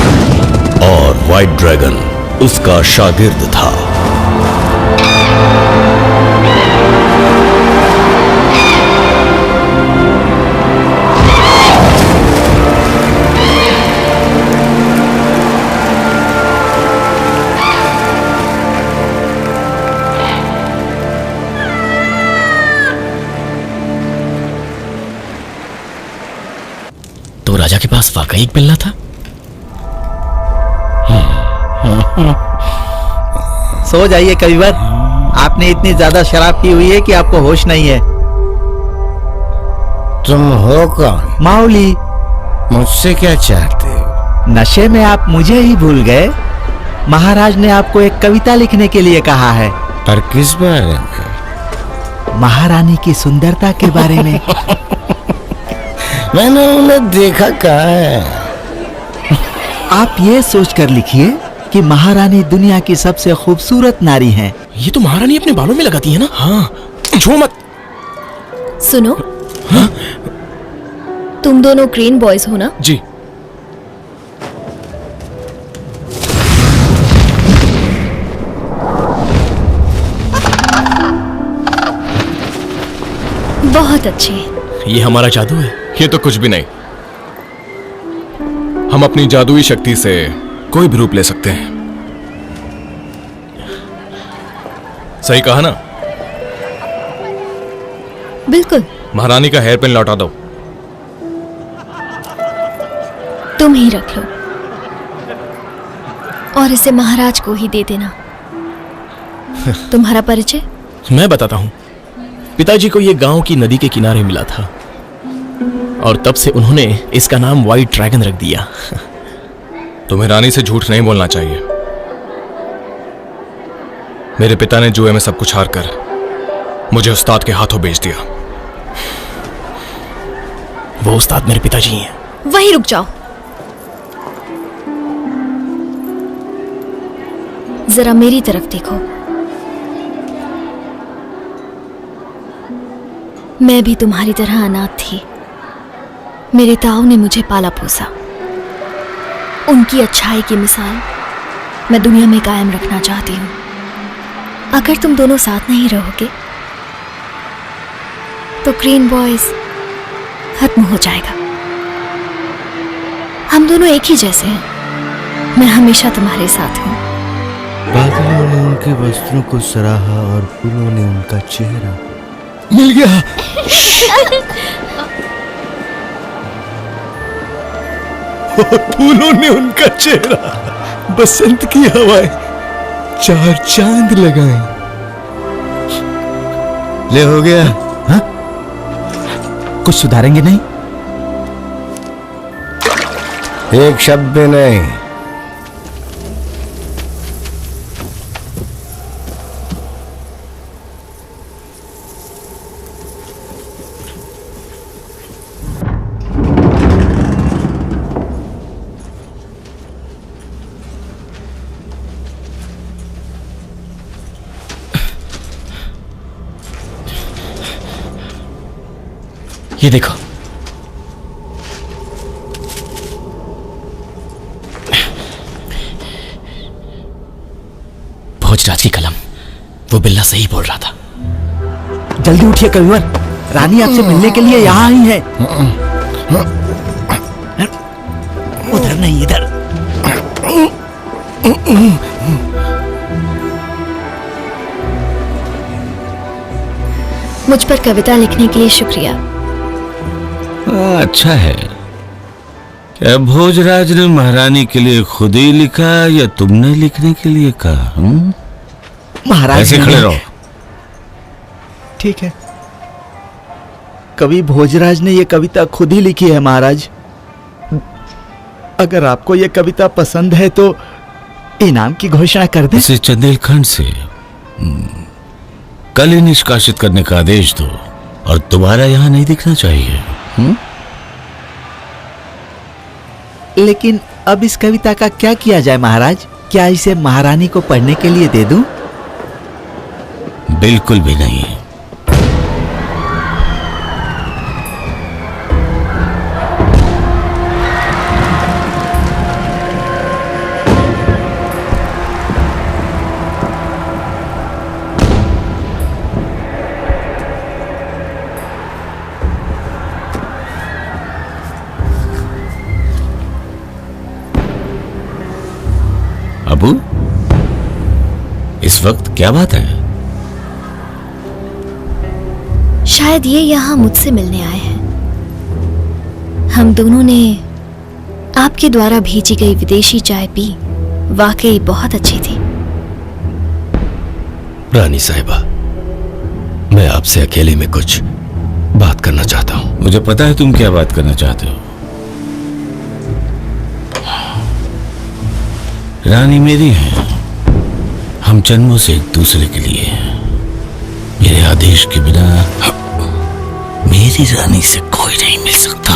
और व्हाइट ड्रैगन उसका शागिर्द था। तो राजा के पास वाकई एक बिल्ला था। सो जाइए कविवर, आपने इतनी ज्यादा शराब पी हुई है कि आपको होश नहीं है। तुम हो कौन? माउली। मुझसे क्या चाहते हो? नशे में आप मुझे ही भूल गए। महाराज ने आपको एक कविता लिखने के लिए कहा है। पर किस बारे में? महारानी की सुंदरता के बारे में। मैंने उन्हें देखा कहाँ है? आप ये सोचकर लिखिए कि महारानी दुनिया की सबसे खूबसूरत नारी हैं। ये तो महारानी अपने बालों में लगाती है ना। हाँ, छू मत। सुनो। हाँ? तुम दोनों क्रेन बॉयज हो ना? जी। बहुत अच्छे। ये हमारा जादू है। ये तो कुछ भी नहीं। हम अपनी जादुई शक्ति से कोई भी रूप ले सकते हैं। सही कहा ना? बिल्कुल। महारानी का हेयर पिन लौटा दो। तुम ही रख लो और इसे महाराज को ही दे देना। तुम्हारा परिचय? मैं बताता हूं। पिताजी को ये गांव की नदी के किनारे मिला था और तब से उन्होंने इसका नाम व्हाइट ड्रैगन रख दिया। तुम्हें रानी से झूठ नहीं बोलना चाहिए। मेरे पिता ने जुए में सब कुछ हार कर मुझे उस्ताद के हाथों बेच दिया। वो उस्ताद मेरे पिताजी हैं। वहीं रुक जाओ। जरा मेरी तरफ देखो। मैं भी तुम्हारी तरह अनाथ थी। मेरे ताऊ ने मुझे पाला पोसा। उनकी अच्छाई की मिसाल मैं दुनिया में कायम रखना चाहती हूँ। अगर तुम दोनों साथ नहीं रहोगे तो क्रेन बॉयज खत्म हो जाएगा। हम दोनों एक ही जैसे हैं। मैं हमेशा तुम्हारे साथ हूँ। बादलों ने उनके वस्त्रों को सराहा और फूलों ने उनका चेहरा। मिल गया। और फूलों ने उनका चेहरा बसंत की हवाएं चार चांद लगाए। ले हो गया? हाँ? कुछ सुधारेंगे नहीं? एक शब्द भी नहीं। ये देखो, भोजराज की कलम। वो बिल्ला सही बोल रहा था। जल्दी उठिए कविवर, रानी आपसे मिलने के लिए यहाँ आई है। उधर नहीं, इधर। मुझ पर कविता लिखने के लिए शुक्रिया। अच्छा है। क्या भोजराज ने महारानी के लिए खुद ही लिखा या तुमने लिखने के लिए कहा? महाराज ऐसे खड़े रहो। ठीक है। कवि भोजराज ने ये कविता खुद ही लिखी है महाराज। अगर आपको ये कविता पसंद है तो इनाम की घोषणा कर दें। इसे चंदेलखंड से कल ही निष्कासित करने का आदेश दो और दोबारा यहाँ नहीं दिखना चाहिए। लेकिन अब इस कविता का क्या किया जाए महाराज? क्या इसे महारानी को पढ़ने के लिए दे दूं? बिल्कुल भी नहीं। अबू, इस वक्त क्या बात है? शायद ये यहाँ मुझसे मिलने आए हैं। हम दोनों ने आपके द्वारा भेजी गई विदेशी चाय पी, वाकई बहुत अच्छी थी। रानी साहिबा, मैं आपसे अकेले में कुछ बात करना चाहता हूं। मुझे पता है तुम क्या बात करना चाहते हो। रानी मेरी है, हम जन्मों से एक दूसरे के लिए हैं। मेरे आदेश के बिना मेरी रानी से कोई नहीं मिल सकता।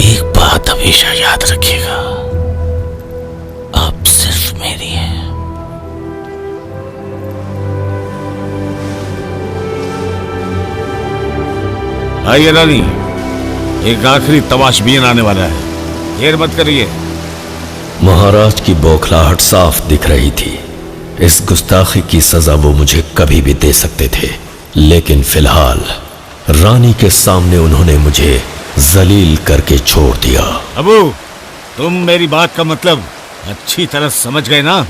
एक बात हमेशा याद रखिएगा, आप सिर्फ मेरी हैं। आइए रानी, एक आखिरी तमाशबीन आने वाला है, देर मत करिए। महाराज की बौखलाहट साफ दिख रही थी। इस गुस्ताखी की सजा वो मुझे कभी भी दे सकते थे, लेकिन फिलहाल रानी के सामने उन्होंने मुझे जलील करके छोड़ दिया। अबू, तुम मेरी बात का मतलब अच्छी तरह समझ गए ना?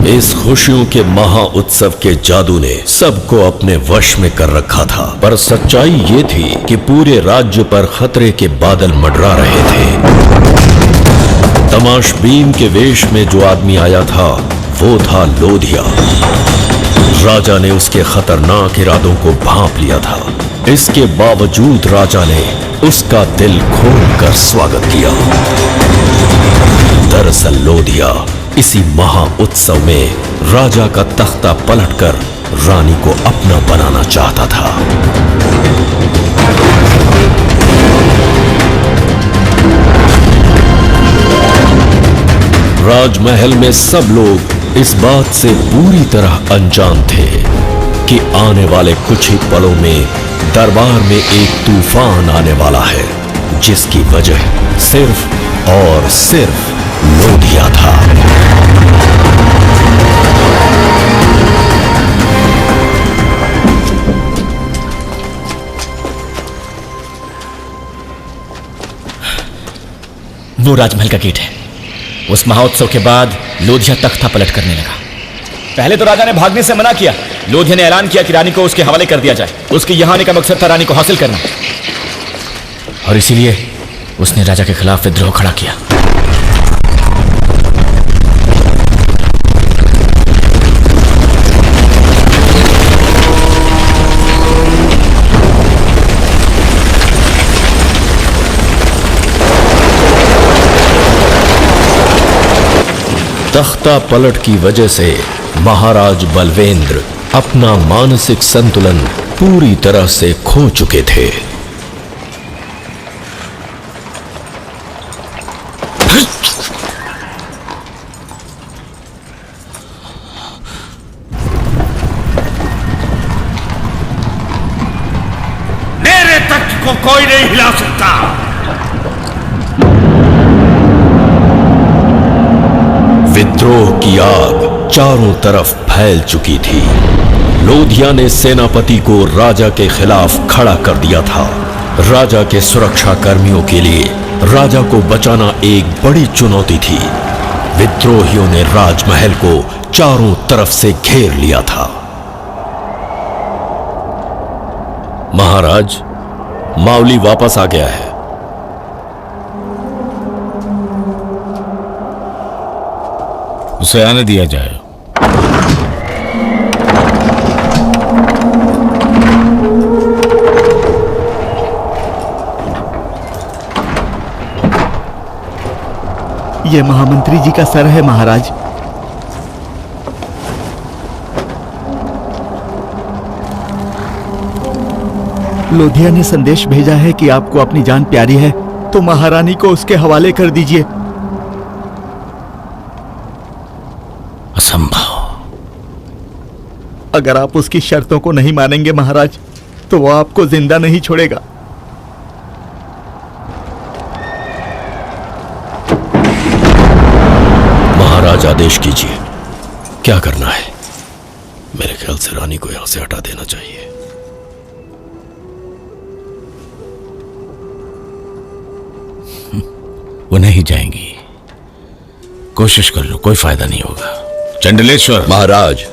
इस खुशियों के महा उत्सव के जादू ने सबको अपने वश में कर रखा था, पर सच्चाई ये थी कि पूरे राज्य पर खतरे के बादल मंडरा रहे थे। तमाशबीन के वेश में जो आदमी आया था वो था लोधिया। राजा ने उसके खतरनाक इरादों को भांप लिया था। इसके बावजूद राजा ने उसका दिल खोलकर स्वागत किया। दरअसल लोधिया इसी महा उत्सव में राजा का तख्ता पलटकर रानी को अपना बनाना चाहता था। राजमहल में सब लोग इस बात से पूरी तरह अनजान थे कि आने वाले कुछ ही पलों में दरबार में एक तूफान आने वाला है, जिसकी वजह सिर्फ और सिर्फ लोधिया था। वो राजमहल का गेट है। उस महोत्सव के बाद लोधिया तख्ता पलट करने लगा। पहले तो राजा ने भागने से मना किया। लोधिया ने ऐलान किया कि रानी को उसके हवाले कर दिया जाए। उसके यहां आने का मकसद था रानी को हासिल करना, और इसीलिए उसने राजा के खिलाफ विद्रोह खड़ा किया। तख्ता पलट की वजह से महाराज बलवेंद्र अपना मानसिक संतुलन पूरी तरह से खो चुके थे। मेरे तख्त को कोई नहीं हिला सकता। विद्रोह की आग चारों तरफ फैल चुकी थी। लोधिया ने सेनापति को राजा के खिलाफ खड़ा कर दिया था। राजा के सुरक्षा कर्मियों के लिए राजा को बचाना एक बड़ी चुनौती थी। विद्रोहियों ने राजमहल को चारों तरफ से घेर लिया था। महाराज, मावली वापस आ गया है। उसे आने दिया जाए। ये महामंत्री जी का सर है महाराज। लोधिया ने संदेश भेजा है कि आपको अपनी जान प्यारी है, तो महारानी को उसके हवाले कर दीजिए। असंभव। अगर आप उसकी शर्तों को नहीं मानेंगे महाराज, तो वो आपको जिंदा नहीं छोड़ेगा। महाराज, आदेश कीजिए, क्या करना है? मेरे ख्याल से रानी को यहां से हटा देना चाहिए। वो नहीं जाएंगी। कोशिश कर लो, कोई फायदा नहीं होगा। चंडलेश्वर। महाराज,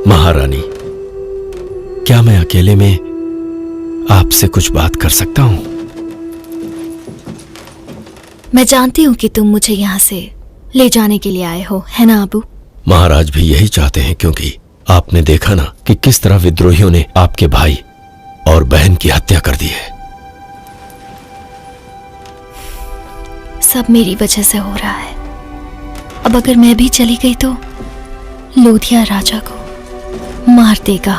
महारानी, क्या मैं अकेले में आपसे कुछ बात कर सकता हूं? मैं जानती हूँ कि तुम मुझे यहाँ से ले जाने के लिए आए हो, है ना अबू? महाराज भी यही चाहते हैं, क्योंकि आपने देखा ना कि किस तरह विद्रोहियों ने आपके भाई और बहन की हत्या कर दी है। सब मेरी वजह से हो रहा है। अब अगर मैं भी चली गई तो लोधिया राजा को मार देगा।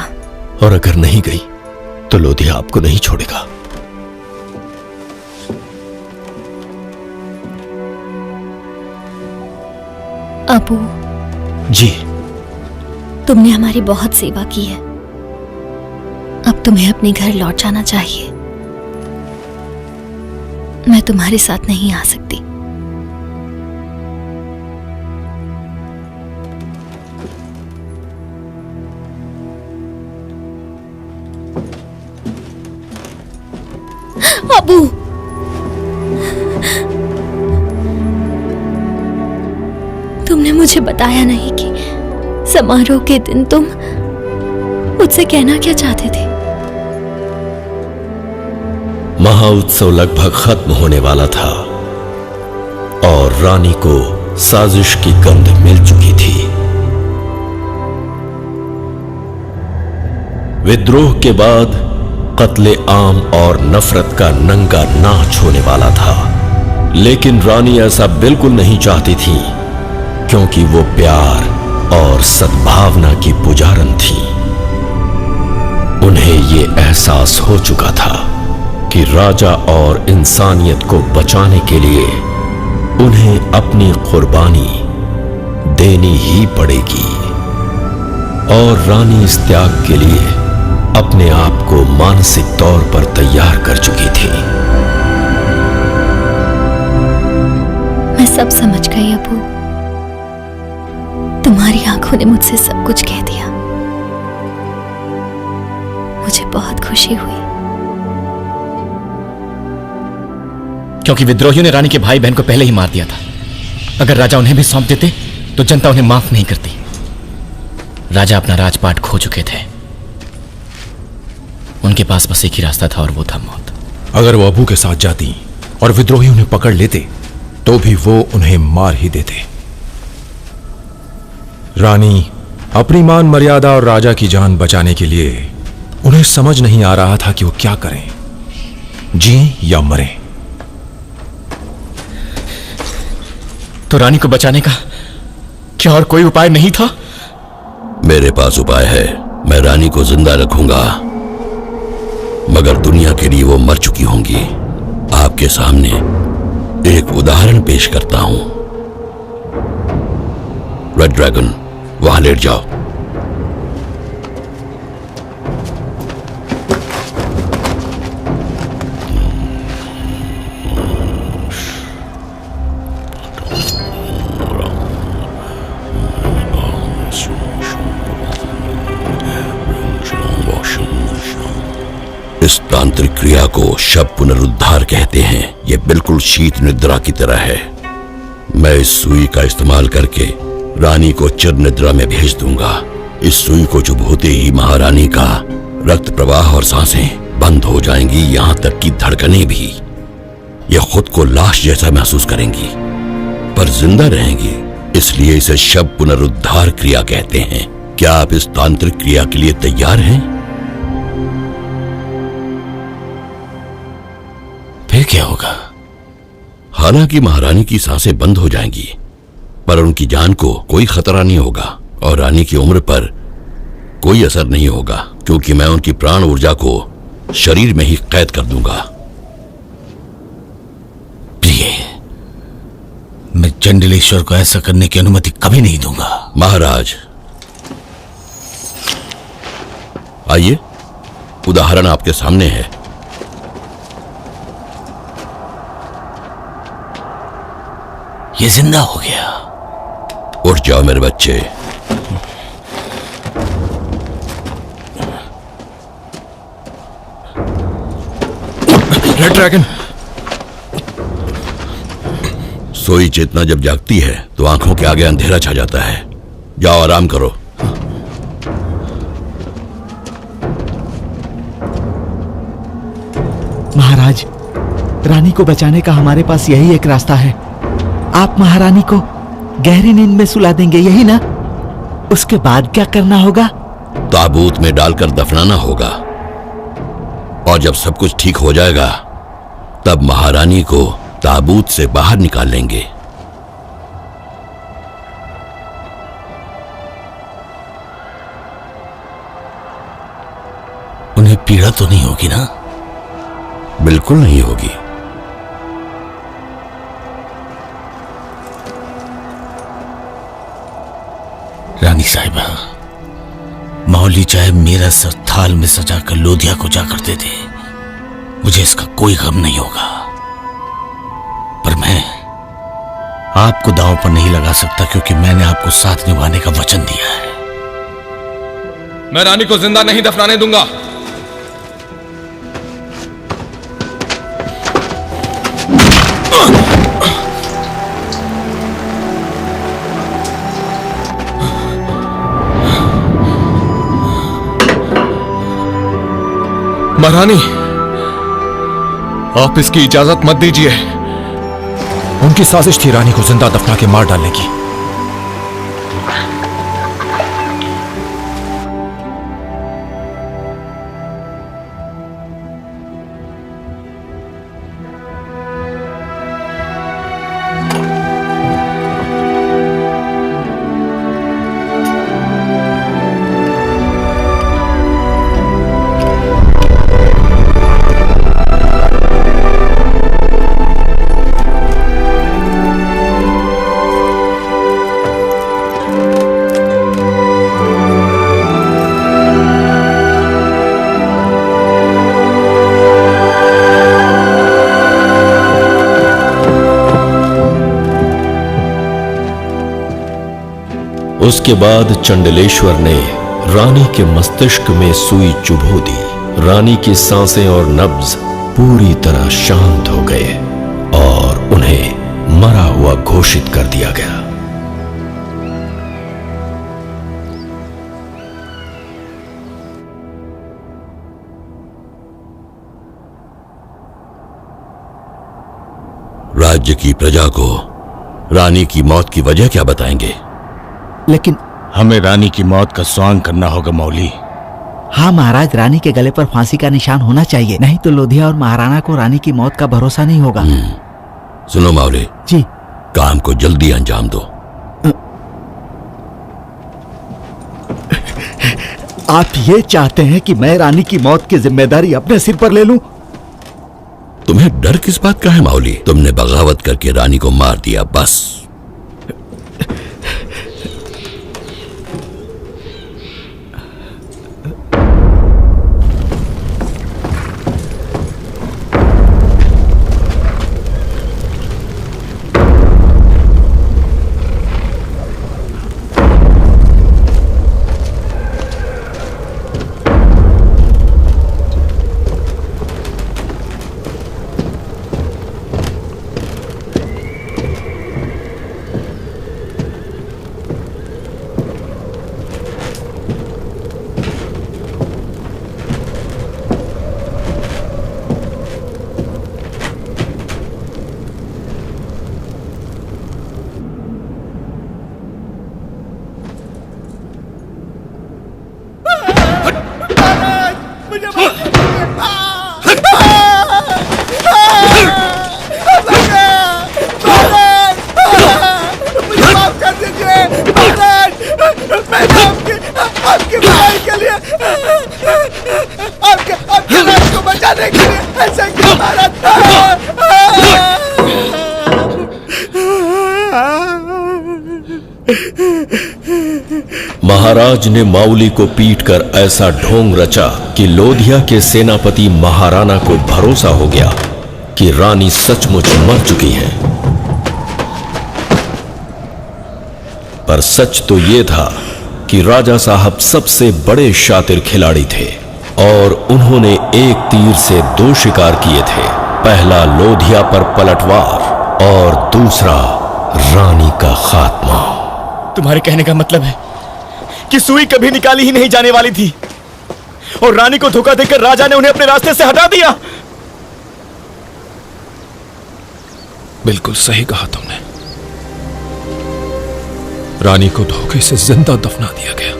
और अगर नहीं गई तो लोधिया आपको नहीं छोड़ेगा। अबू जी, तुमने हमारी बहुत सेवा की है। अब तुम्हें अपने घर लौट जाना चाहिए। मैं तुम्हारे साथ नहीं आ सकती। अबू, तुमने मुझे बताया नहीं कि समारोह के दिन तुम मुझसे कहना क्या चाहते थे। महाउत्सव लगभग खत्म होने वाला था और रानी को साजिश की गंध मिल चुकी थी। विद्रोह के बाद कत्ले आम और नफरत का नंगा नाच होने वाला था, लेकिन रानी ऐसा बिल्कुल नहीं चाहती थी, क्योंकि वो प्यार और सद्भावना की पुजारन थी। उन्हें ये एहसास हो चुका था कि राजा और इंसानियत को बचाने के लिए उन्हें अपनी कुर्बानी देनी ही पड़ेगी, और रानी इस त्याग के लिए अपने आप को मानसिक तौर पर तैयार कर चुकी थी। मैं सब समझ गई अबू। तुम्हारी आंखों ने मुझसे सब कुछ कह दिया। बहुत खुशी हुई। क्योंकि विद्रोहियों ने रानी के भाई बहन को पहले ही मार दिया था। अगर राजा उन्हें भी सौंप देते तो जनता उन्हें माफ नहीं करती। राजा अपना राजपाट खो चुके थे। उनके पास बस एक ही रास्ता था और वो था मौत। अगर वो अबू के साथ जाती और विद्रोही उन्हें पकड़ लेते तो भी वो उन्हें मार ही देते। रानी अपनी मान मर्यादा और राजा की जान बचाने के लिए उन्हें समझ नहीं आ रहा था कि वो क्या करें, जिएं या मरें। तो रानी को बचाने का क्या और कोई उपाय नहीं था? मेरे पास उपाय है। मैं रानी को जिंदा रखूंगा, मगर दुनिया के लिए वो मर चुकी होंगी। आपके सामने एक उदाहरण पेश करता हूं। रेड ड्रैगन, वहां लेट जाओ। इस तांत्रिक क्रिया को शव पुनरुद्धार कहते हैं। यह बिल्कुल शीत निद्रा की तरह है। मैं इस सुई का इस्तेमाल करके रानी को चिर निद्रा में भेज दूंगा। इस सुई को चुभोते ही महारानी का रक्त प्रवाह और सांसें बंद हो जाएंगी, यहां तक कि धड़कनें भी। यह खुद को लाश जैसा महसूस करेंगी पर जिंदा रहेंगी, इसलिए इसे शव पुनरुद्धार क्रिया कहते हैं। क्या आप इस तांत्रिक क्रिया के लिए तैयार हैं? फिर क्या होगा? हालांकि महारानी की सांसें बंद हो जाएंगी पर उनकी जान को कोई खतरा नहीं होगा और रानी की उम्र पर कोई असर नहीं होगा, क्योंकि मैं उनकी प्राण ऊर्जा को शरीर में ही कैद कर दूंगा। प्रिय, मैं चंडलेश्वर को ऐसा करने की अनुमति कभी नहीं दूंगा। महाराज आइए, उदाहरण आपके सामने है। ये जिंदा हो गया। उठ जाओ मेरे बच्चे। रेड ड्रैगन, सोई चेतना जब जागती है तो आंखों के आगे अंधेरा छा जाता है। जाओ आराम करो। महाराज, रानी को बचाने का हमारे पास यही एक रास्ता है। आप महारानी को गहरी नींद में सुला देंगे, यही ना? उसके बाद क्या करना होगा? ताबूत में डालकर दफनाना होगा और जब सब कुछ ठीक हो जाएगा तब महारानी को ताबूत से बाहर निकाल लेंगे। उन्हें पीड़ा तो नहीं होगी ना? बिल्कुल नहीं होगी। रानी साहिबा, मौली चाहे मेरा सर थाल में सजाकर लोधिया को जाकर दे दे, मुझे इसका कोई गम नहीं होगा। पर मैं आपको दांव पर नहीं लगा सकता, क्योंकि मैंने आपको साथ निभाने का वचन दिया है। मैं रानी को जिंदा नहीं दफनाने दूंगा। महारानी, आप इसकी इजाजत मत दीजिए। उनकी साजिश थी रानी को जिंदा दफना के मार डालने की। उसके बाद चंडलेश्वर ने रानी के मस्तिष्क में सुई चुभो दी रानी की सांसें और नब्ज पूरी तरह शांत हो गए और उन्हें मरा हुआ घोषित कर दिया गया। राज्य की प्रजा को रानी की मौत की वजह क्या बताएंगे? लेकिन हमें रानी की मौत का स्वांग करना होगा मौली। हाँ महाराज, रानी के गले पर फांसी का निशान होना चाहिए, नहीं तो लोधिया और महाराणा को रानी की मौत का भरोसा नहीं होगा। सुनो मावले जी, काम को जल्दी अंजाम दो। आप ये चाहते हैं कि मैं रानी की मौत की जिम्मेदारी अपने सिर पर ले लूं? तुम्हें डर किस बात का है मावली? तुमने बगावत करके रानी को मार दिया, बस। महाराज ने माउली को पीटकर ऐसा ढोंग रचा कि लोधिया के सेनापति महाराणा को भरोसा हो गया कि रानी सचमुच मर चुकी है। पर सच तो यह था कि राजा साहब सबसे बड़े शातिर खिलाड़ी थे और उन्होंने एक तीर से 2 शिकार किए थे। पहला लोधिया पर पलटवार और दूसरा रानी का खात्मा। तुम्हारे कहने का मतलब है कि सुई कभी निकाली ही नहीं जाने वाली थी और रानी को धोखा देकर राजा ने उन्हें अपने रास्ते से हटा दिया। बिल्कुल सही कहा तुमने। रानी को धोखे से जिंदा दफना दिया गया,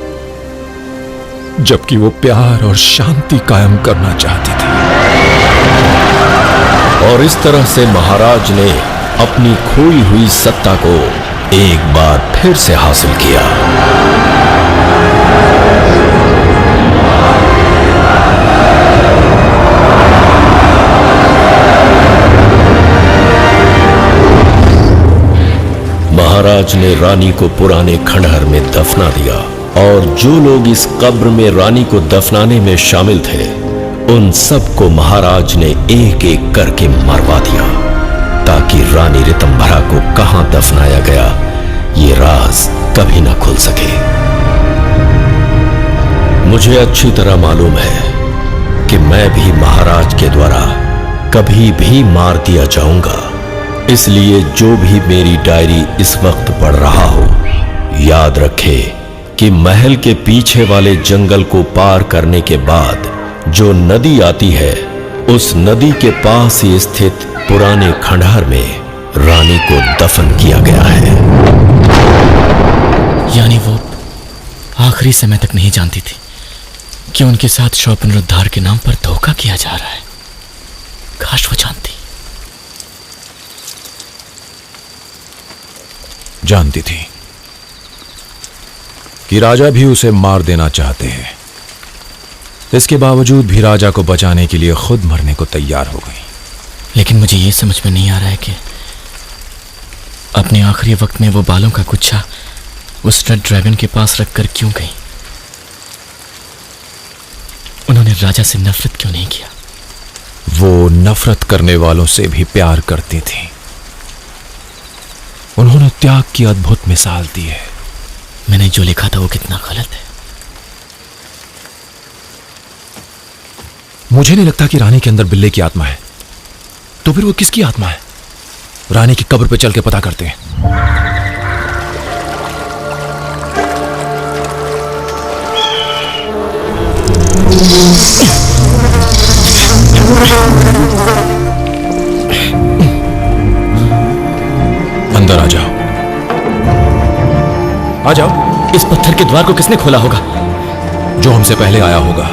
जबकि वो प्यार और शांति कायम करना चाहती थी। और इस तरह से महाराज ने अपनी खोई हुई सत्ता को एक बार फिर से हासिल किया। महाराज ने रानी को पुराने खंडहर में दफना दिया और जो लोग इस कब्र में रानी को दफनाने में शामिल थे उन सबको महाराज ने एक एक करके मरवा दिया ताकि रानी ऋतंभरा को कहां दफनाया गया ये राज कभी ना खुल सके। मुझे अच्छी तरह मालूम है कि मैं भी महाराज के द्वारा कभी भी मार दिया जाऊंगा, इसलिए जो भी मेरी डायरी इस वक्त पढ़ रहा हो याद रखे कि महल के पीछे वाले जंगल को पार करने के बाद जो नदी आती है उस नदी के पास ही स्थित पुराने खंडहर में रानी को दफन किया गया है। यानी वो आखिरी समय तक नहीं जानती थी कि उनके साथ शव पुनरुद्धार के नाम पर धोखा किया जा रहा है। काश वो जानती। जानती थी कि राजा भी उसे मार देना चाहते हैं। इसके बावजूद भी राजा को बचाने के लिए खुद मरने को तैयार हो गई। लेकिन मुझे यह समझ में नहीं आ रहा है कि अपने आखिरी वक्त में वो बालों का गुच्छा उस रेड ड्रैगन के पास रखकर क्यों गई? उन्होंने राजा से नफरत क्यों नहीं किया? वो नफरत करने वालों से भी प्यार करती थी। उन्होंने त्याग की अद्भुत मिसाल दी है। मैंने जो लिखा था वो कितना गलत है। मुझे नहीं लगता कि रानी के अंदर बिल्ले की आत्मा है। तो फिर वो किसकी आत्मा है? रानी की कब्र पे चल के पता करते हैं। अंदर आ जाओ, आ जाओ। इस पत्थर के द्वार को किसने खोला होगा? जो हमसे पहले आया होगा।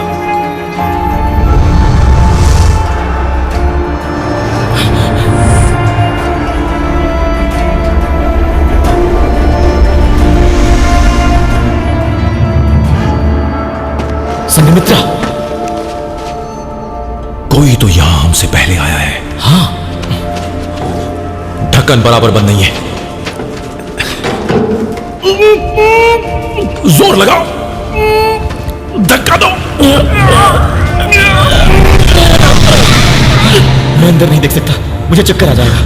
संघमित्रा, कोई तो यहां हमसे पहले आया है। हाँ, ढक्कन बराबर बंद नहीं है। जोर लगाओ, धक्का दो। मैं अंदर नहीं देख सकता, मुझे चक्कर आ जाएगा।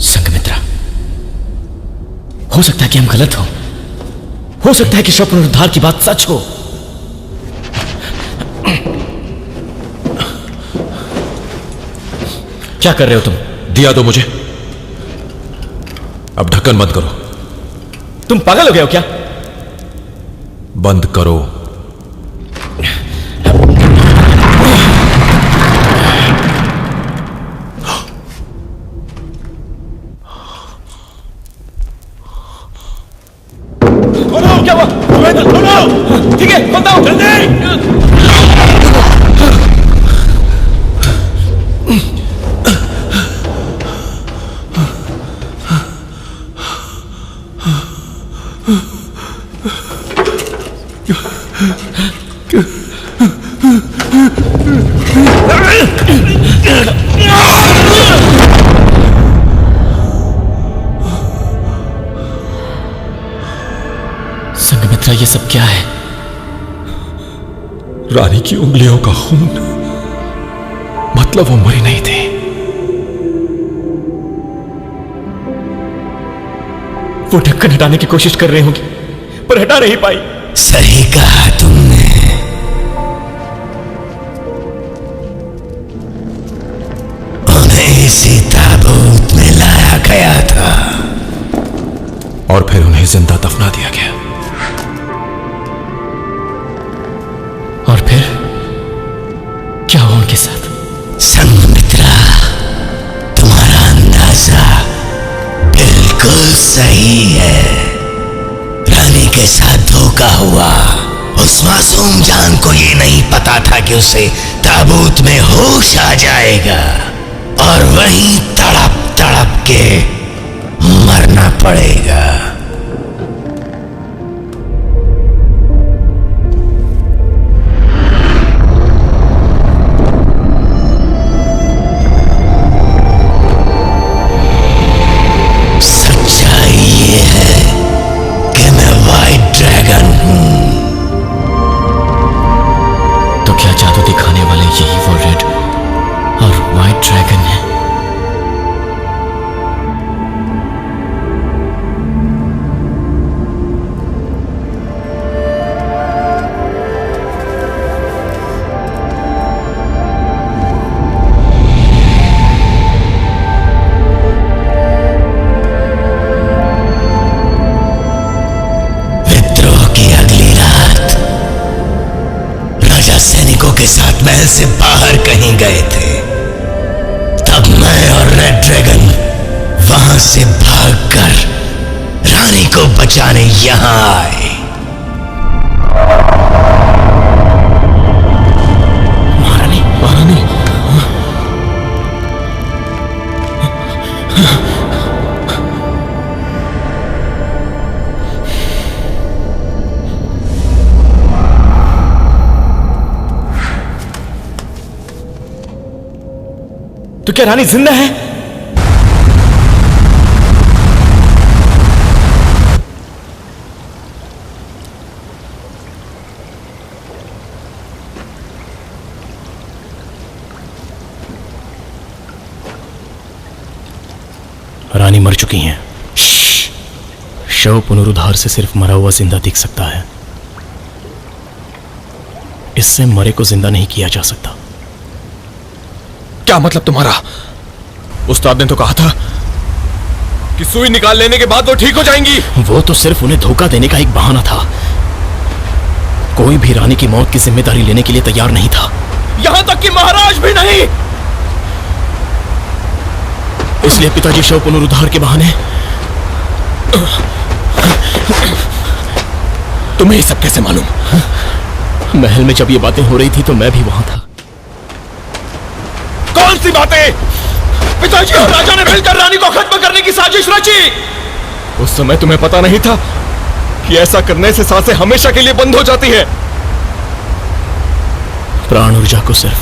संघमित्रा, हो सकता है कि हम गलत हो सकता है कि शव पुनरुद्धार की बात सच हो। क्या कर रहे हो तुम? दिया दो मुझे। अब ढक्कन बंद करो। तुम पागल हो गए हो क्या? बंद करो। क्या हुआ? ठीक है, खोलता हूं। जल्दी। संघमित्रा, ये सब क्या है? रानी की उंगलियों का खून। मतलब वो मरी नहीं थी। वो ढक्कन हटाने की कोशिश कर रही होंगी, पर हटा नहीं पाई। सही कहा तुमने। उन्हें इसी ताबूत में लाया गया था और फिर उन्हें जिंदा दफना दिया गया। और फिर क्या हुआ उनके साथ? संघमित्रा, तुम्हारा अंदाजा बिल्कुल सही है। रानी के साथ धोखा हुआ। उस मासूम जान को ये नहीं पता था कि उसे ताबूत में होश आ जाएगा और वहीं तड़प तड़प के मरना पड़ेगा। यही वो रेड और व्हाइट ड्रैगन है। के साथ महल से बाहर कहीं गए थे। तब मैं और रेड ड्रैगन वहां से भागकर रानी को बचाने यहां आए। महारानी, महारानी, तो क्या रानी जिंदा है? रानी मर चुकी हैं। शव पुनरुद्धार से सिर्फ मरा हुआ जिंदा दिख सकता है, इससे मरे को जिंदा नहीं किया जा सकता। क्या मतलब तुम्हारा? उस्ताद ने तो कहा था कि सुई निकाल लेने के बाद वो ठीक हो जाएंगी। वो तो सिर्फ उन्हें धोखा देने का एक बहाना था। कोई भी रानी की मौत की जिम्मेदारी लेने के लिए तैयार नहीं था, यहां तक कि महाराज भी नहीं। इसलिए पिताजी शव पुनरुद्धार के बहाने। तुम्हें ये सब कैसे मालूम? महल में जब ये बातें हो रही थी तो मैं भी वहां था। कौन सी बातें? पिताजी और राजा ने मिलकर रानी को खत्म करने की साजिश रची। उस समय तुम्हें पता नहीं था कि ऐसा करने से सांसें हमेशा के लिए बंद हो जाती है। प्राण ऊर्जा को सिर्फ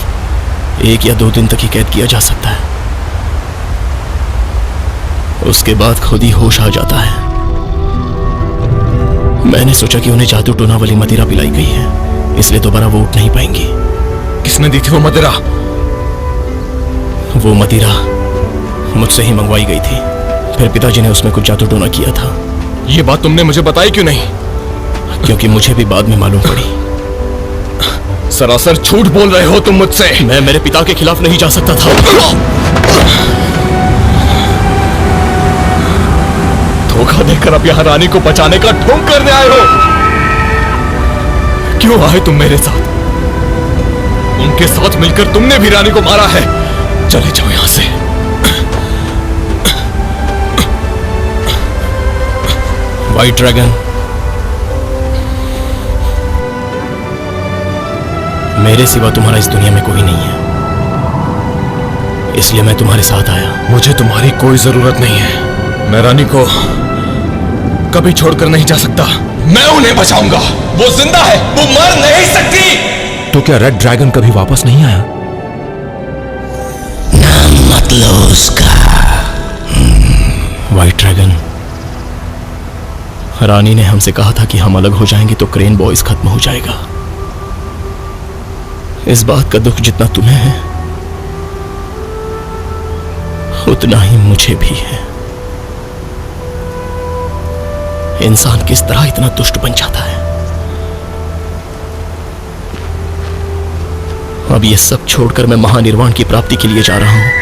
1 या 2 दिन तक ही कैद किया जा सकता है, उसके बाद खुद ही होश आ जाता है। मैंने सोचा कि उन्हें जादू टोना वाली मदिरा पिलाई गई है, इसलिए दोबारा वो उठ नहीं पाएंगी। किसने दी थी वो मदिरा? वो मदिरा मुझसे ही मंगवाई गई थी, फिर पिताजी ने उसमें कुछ जादू टोना किया था। ये बात तुमने मुझे बताई क्यों नहीं? क्योंकि मुझे भी बाद में मालूम पड़ी। सरासर झूठ बोल रहे हो तुम मुझसे। मैं मेरे पिता के खिलाफ नहीं जा सकता था। धोखा देकर अब यहां रानी को बचाने का ढोंग करने आए हो। क्यों आए तुम मेरे साथ? उनके साथ मिलकर तुमने भी रानी को मारा है। चले जाओ यहां से। व्हाइट ड्रैगन, मेरे सिवा तुम्हारा इस दुनिया में कोई नहीं है, इसलिए मैं तुम्हारे साथ आया। मुझे तुम्हारी कोई जरूरत नहीं है। मैं रानी को कभी छोड़कर नहीं जा सकता। मैं उन्हें बचाऊंगा। वो जिंदा है, वो मर नहीं सकती। तो क्या रेड ड्रैगन कभी वापस नहीं आया? नाम मत लो उसका। व्हाइट ड्रैगन, रानी ने हमसे कहा था कि हम अलग हो जाएंगे तो क्रेन बॉयज खत्म हो जाएगा। इस बात का दुख जितना तुम्हें है उतना ही मुझे भी है। इंसान किस तरह इतना दुष्ट बन जाता है। अब ये सब छोड़कर मैं महानिर्वाण की प्राप्ति के लिए जा रहा हूं।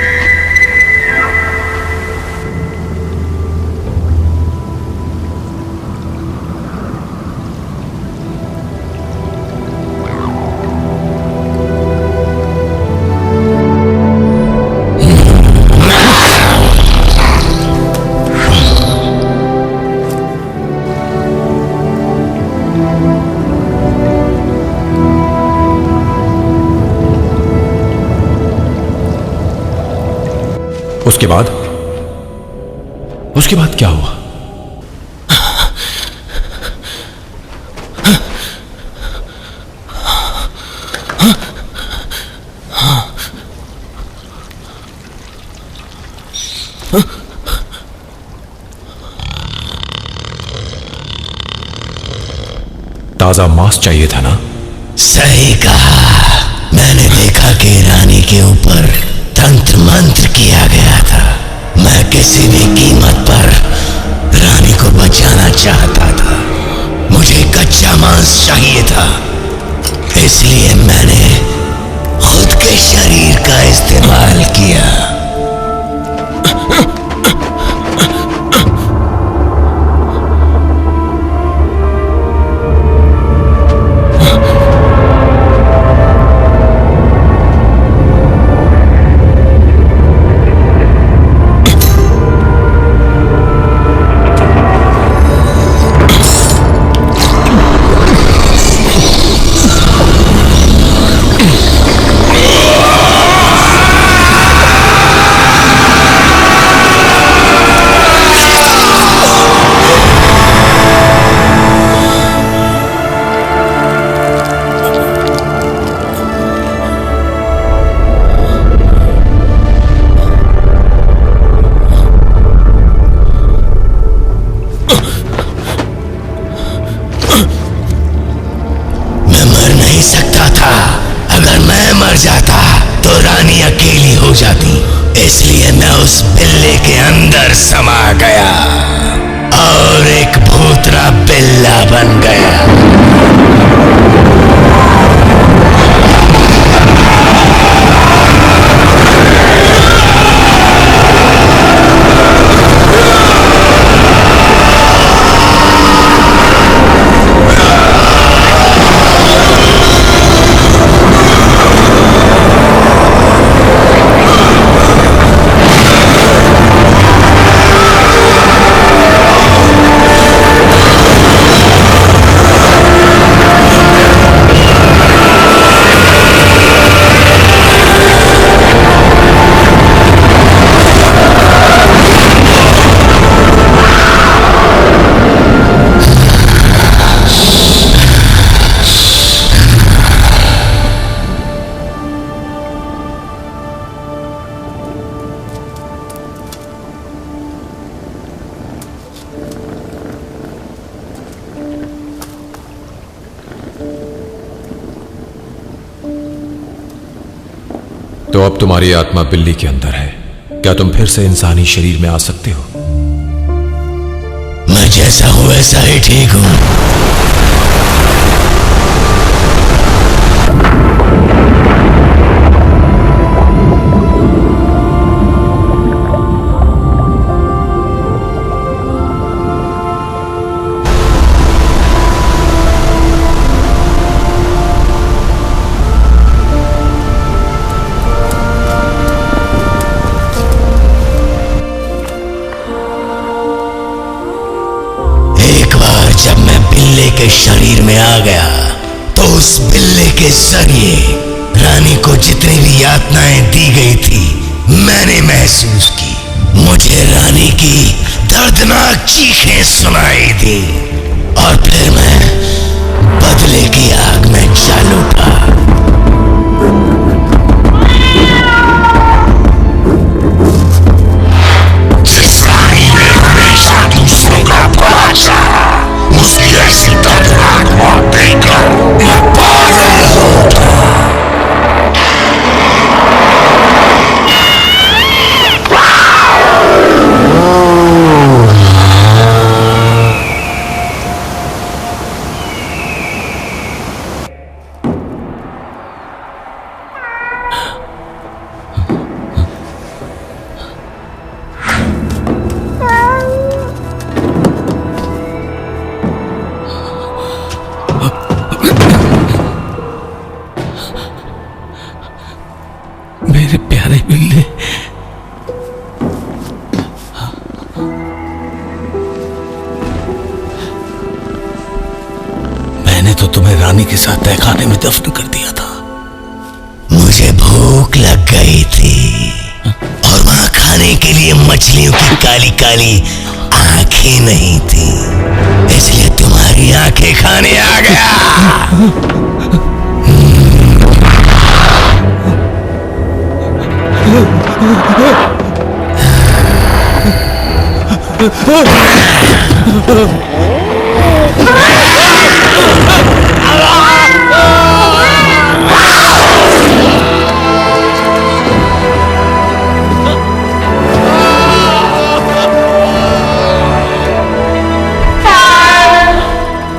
उसके बाद क्या हुआ? ताजा मांस चाहिए था ना? सही कहा। मैंने देखा कि रानी के ऊपर तंत्र मंत्र किया गया था। मैं किसी भी कीमत पर रानी को बचाना चाहता था। मुझे कच्चा मांस चाहिए था, इसलिए मैंने खुद के शरीर का इस्तेमाल किया। इसलिए मैं उस बिल्ले के अंदर समा गया और एक भूतरा बिल्ला बन गया। तो अब तुम्हारी आत्मा बिल्ली के अंदर है, क्या तुम फिर से इंसानी शरीर में आ सकते हो? मैं जैसा हूं वैसा ही ठीक हूं। के शरीर में आ गया तो उस बिल्ले के जरिए रानी को जितनी भी यातनाएं दी गई थी मैंने महसूस की। मुझे रानी की दर्दनाक चीखें सुनाई दी और फिर मैं बदले की आग में जल उठा। जिस रानी ने हमेशा दूसरों का भला चाहा उसकी ऐसी दर्दनाक मौत देखकर मैं पागल हो उठा। मेरे प्यारे बिल्ले, मैंने तो तुम्हें रानी के साथ तहखाने में दफन कर दिया था। मुझे भूख लग गई थी और वहां खाने के लिए मछलियों की काली काली आंखें नहीं थी, इसलिए तुम्हारी आंखें खाने आ गया।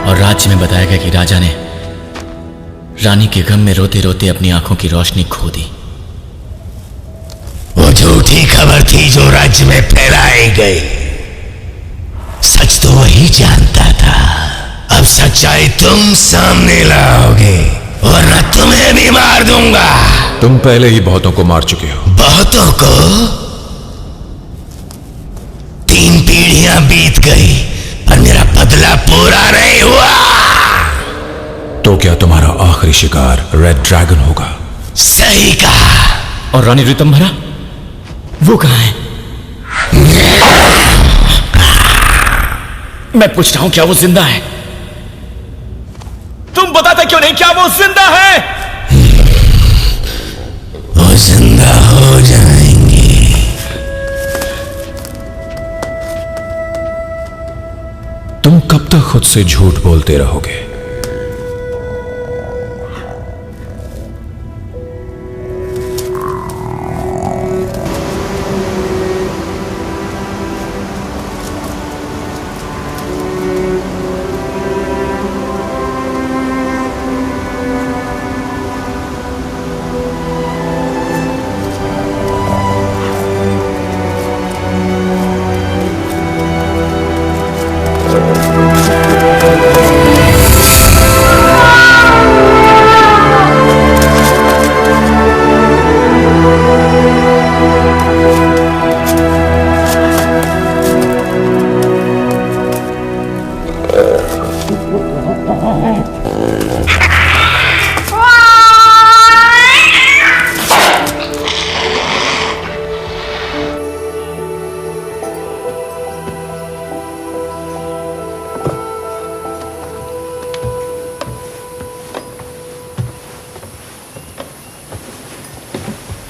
और राज्य में बताया गया कि राजा ने रानी के गम में रोते रोते अपनी आंखों की रोशनी खो दी। वो झूठी खबर थी जो राज्य में फैलाई गई, सच तो वही जानता था। अब सच्चाई तुम सामने लाओगे वरना तुम्हें भी मार दूंगा। तुम पहले ही बहुतों को मार चुके हो। बहुतों को? 3 पीढ़ियां बीत गई पर मेरा बदला पूरा नहीं हुआ। तो क्या तुम्हारा आखिरी शिकार रेड ड्रैगन होगा? सही कहा। और रानी ऋतंभरा वो कहां है? मैं पूछ रहा हूं क्या वो जिंदा है? तुम बताते क्यों नहीं क्या वो जिंदा है? वो जिंदा हो जाएंगे। तुम कब तक खुद से झूठ बोलते रहोगे?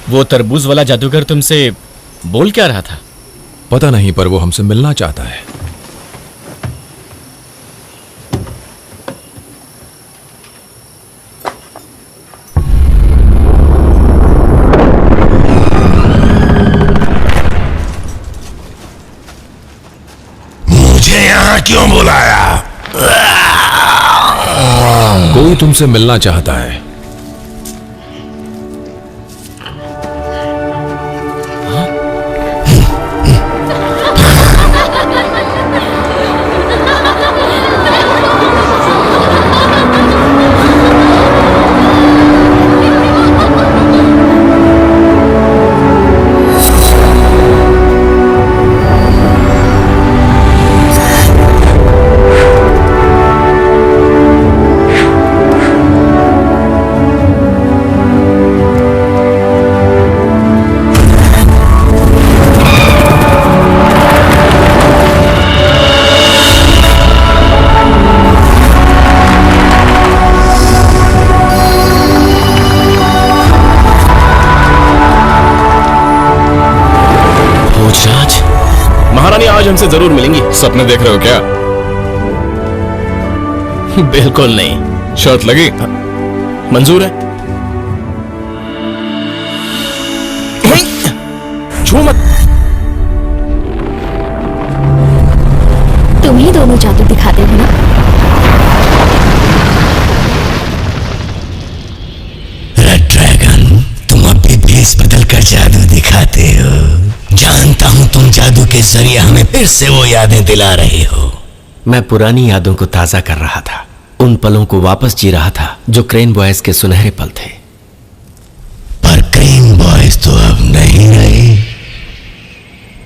वो तरबूज वाला जादूगर तुमसे बोल क्या रहा था? पता नहीं, पर वो हमसे मिलना चाहता है। मुझे यहाँ क्यों बुलाया? कोई तुमसे मिलना चाहता है। आज हमसे जरूर मिलेंगी। सपने देख रहे हो क्या? बिल्कुल नहीं। शर्त लगी? मंजूर है। छू मत। तुम ही दोनों जादू दिखाते हो ना? रेड ड्रैगन, तुम अब भी भेस बदल कर जादू दिखाते हो। जानता हूं तुम जादू के जरिए हमें फिर से वो यादें दिला रहे हो। मैं पुरानी यादों को ताजा कर रहा था, उन पलों को वापस जी रहा था जो क्रेन बॉयज के सुनहरे पल थे। पर क्रेन बॉयज तो अब नहीं रहे।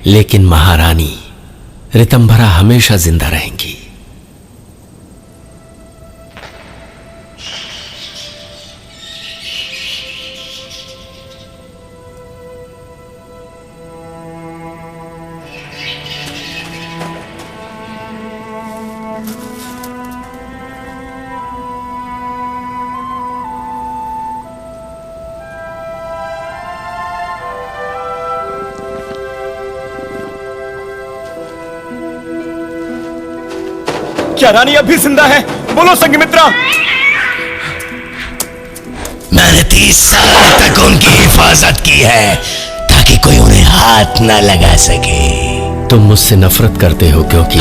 लेकिन महारानी ऋतंभरा हमेशा जिंदा रहेंगी। क्या रानी अब भी जिंदा है? बोलो संघमित्रा। मैंने 30 साल तक उनकी हिफाजत की है ताकि कोई उन्हें हाथ न लगा सके। तुम मुझसे नफरत करते हो क्योंकि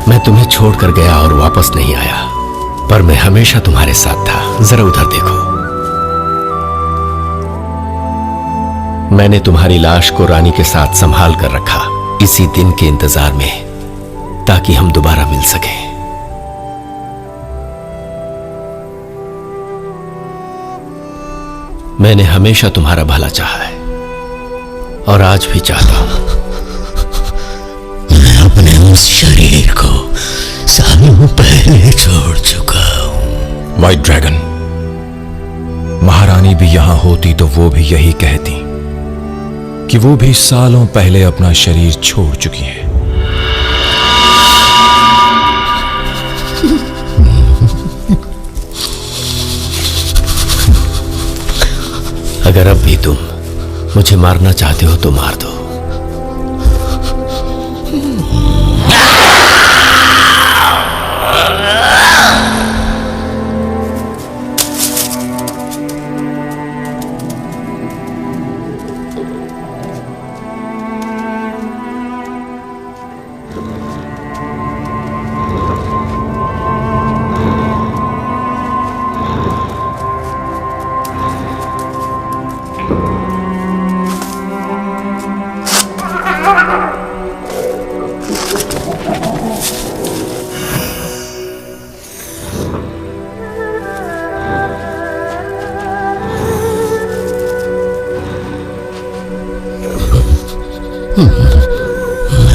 मैं तुम्हें छोड़कर गया और वापस नहीं आया, पर मैं हमेशा तुम्हारे साथ था। जरा उधर देखो, मैंने तुम्हारी लाश को रानी के साथ संभाल कर रखा, इसी दिन के इंतजार में, ताकि हम दोबारा मिल सकें। मैंने हमेशा तुम्हारा भला चाहा है और आज भी चाहता हूं। मैं अपने उस शरीर को सालों पहले छोड़ चुका हूं। व्हाइट ड्रैगन, महारानी भी यहां होती तो वो भी यही कहती कि वो भी सालों पहले अपना शरीर छोड़ चुकी हैं। अगर अब भी तुम मुझे मारना चाहते हो तो मार दो।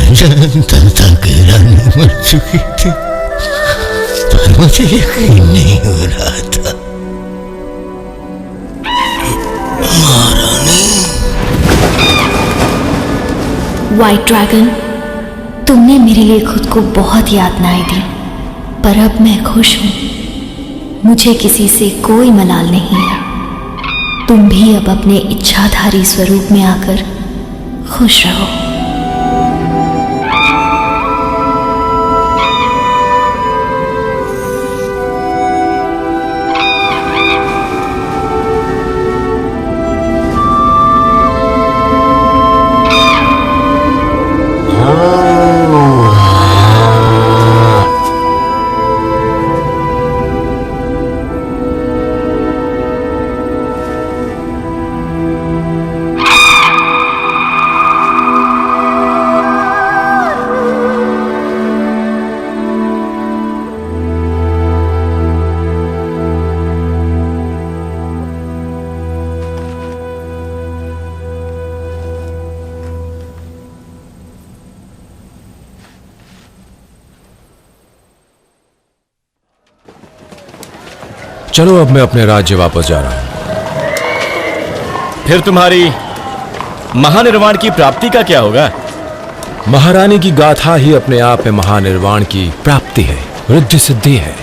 मैं जानता था कि रानी मर चुकी थी, पर मुझे यकीन नहीं हो रहा था। महारानी। व्हाइट ड्रैगन, तुमने मेरे लिए खुद को बहुत यातनाएं दी, पर अब मैं खुश हूं। मुझे किसी से कोई मलाल नहीं है। तुम भी अब अपने इच्छाधारी स्वरूप में आकर खुश रहो। चलो अब मैं अपने राज्य वापस जा रहा हूं। फिर तुम्हारी महानिर्वाण की प्राप्ति का क्या होगा? महारानी की गाथा ही अपने आप में महानिर्वाण की प्राप्ति है, रिद्धि सिद्धि है।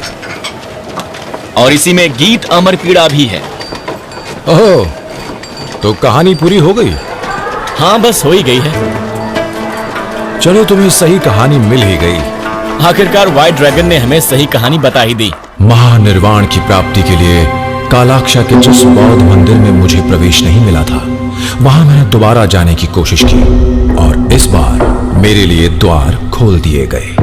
और इसी में गीत अमर पीड़ा भी है। ओह, तो कहानी पूरी हो गई? हाँ, बस हो ही गई है। चलो, तुम्हें सही कहानी मिल ही गई। आखिरकार व्हाइट ड्रैगन ने हमें सही कहानी बता ही दी। महानिर्वाण की प्राप्ति के लिए कालाक्षा के जिस बौद्ध मंदिर में मुझे प्रवेश नहीं मिला था, वहां मैंने दोबारा जाने की कोशिश की और इस बार मेरे लिए द्वार खोल दिए गए।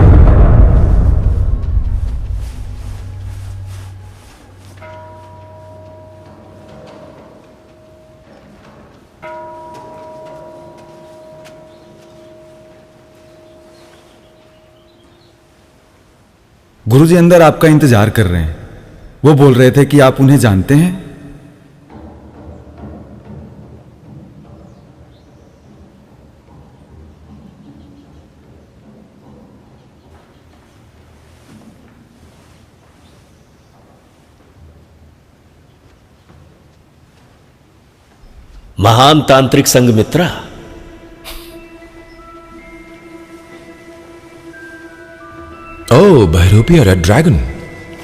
गुरुजी अंदर आपका इंतजार कर रहे हैं। वो बोल रहे थे कि आप उन्हें जानते हैं। महान तांत्रिक संघमित्रा, ओह, बहरूपिया रेड ड्रैगन,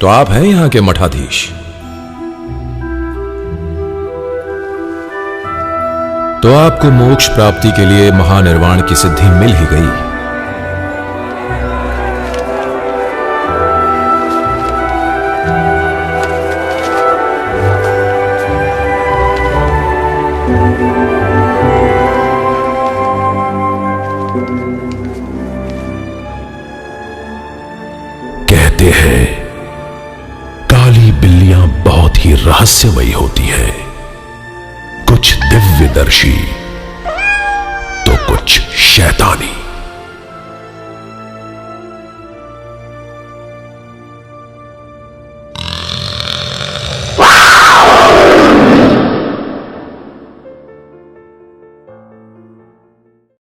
तो आप हैं यहां के मठाधीश। तो आपको मोक्ष प्राप्ति के लिए महानिर्वाण की सिद्धि मिल ही गई। कहते हैं काली बिल्लियां बहुत ही रहस्यमयी होती हैं, कुछ दिव्यदर्शी तो कुछ शैतानी।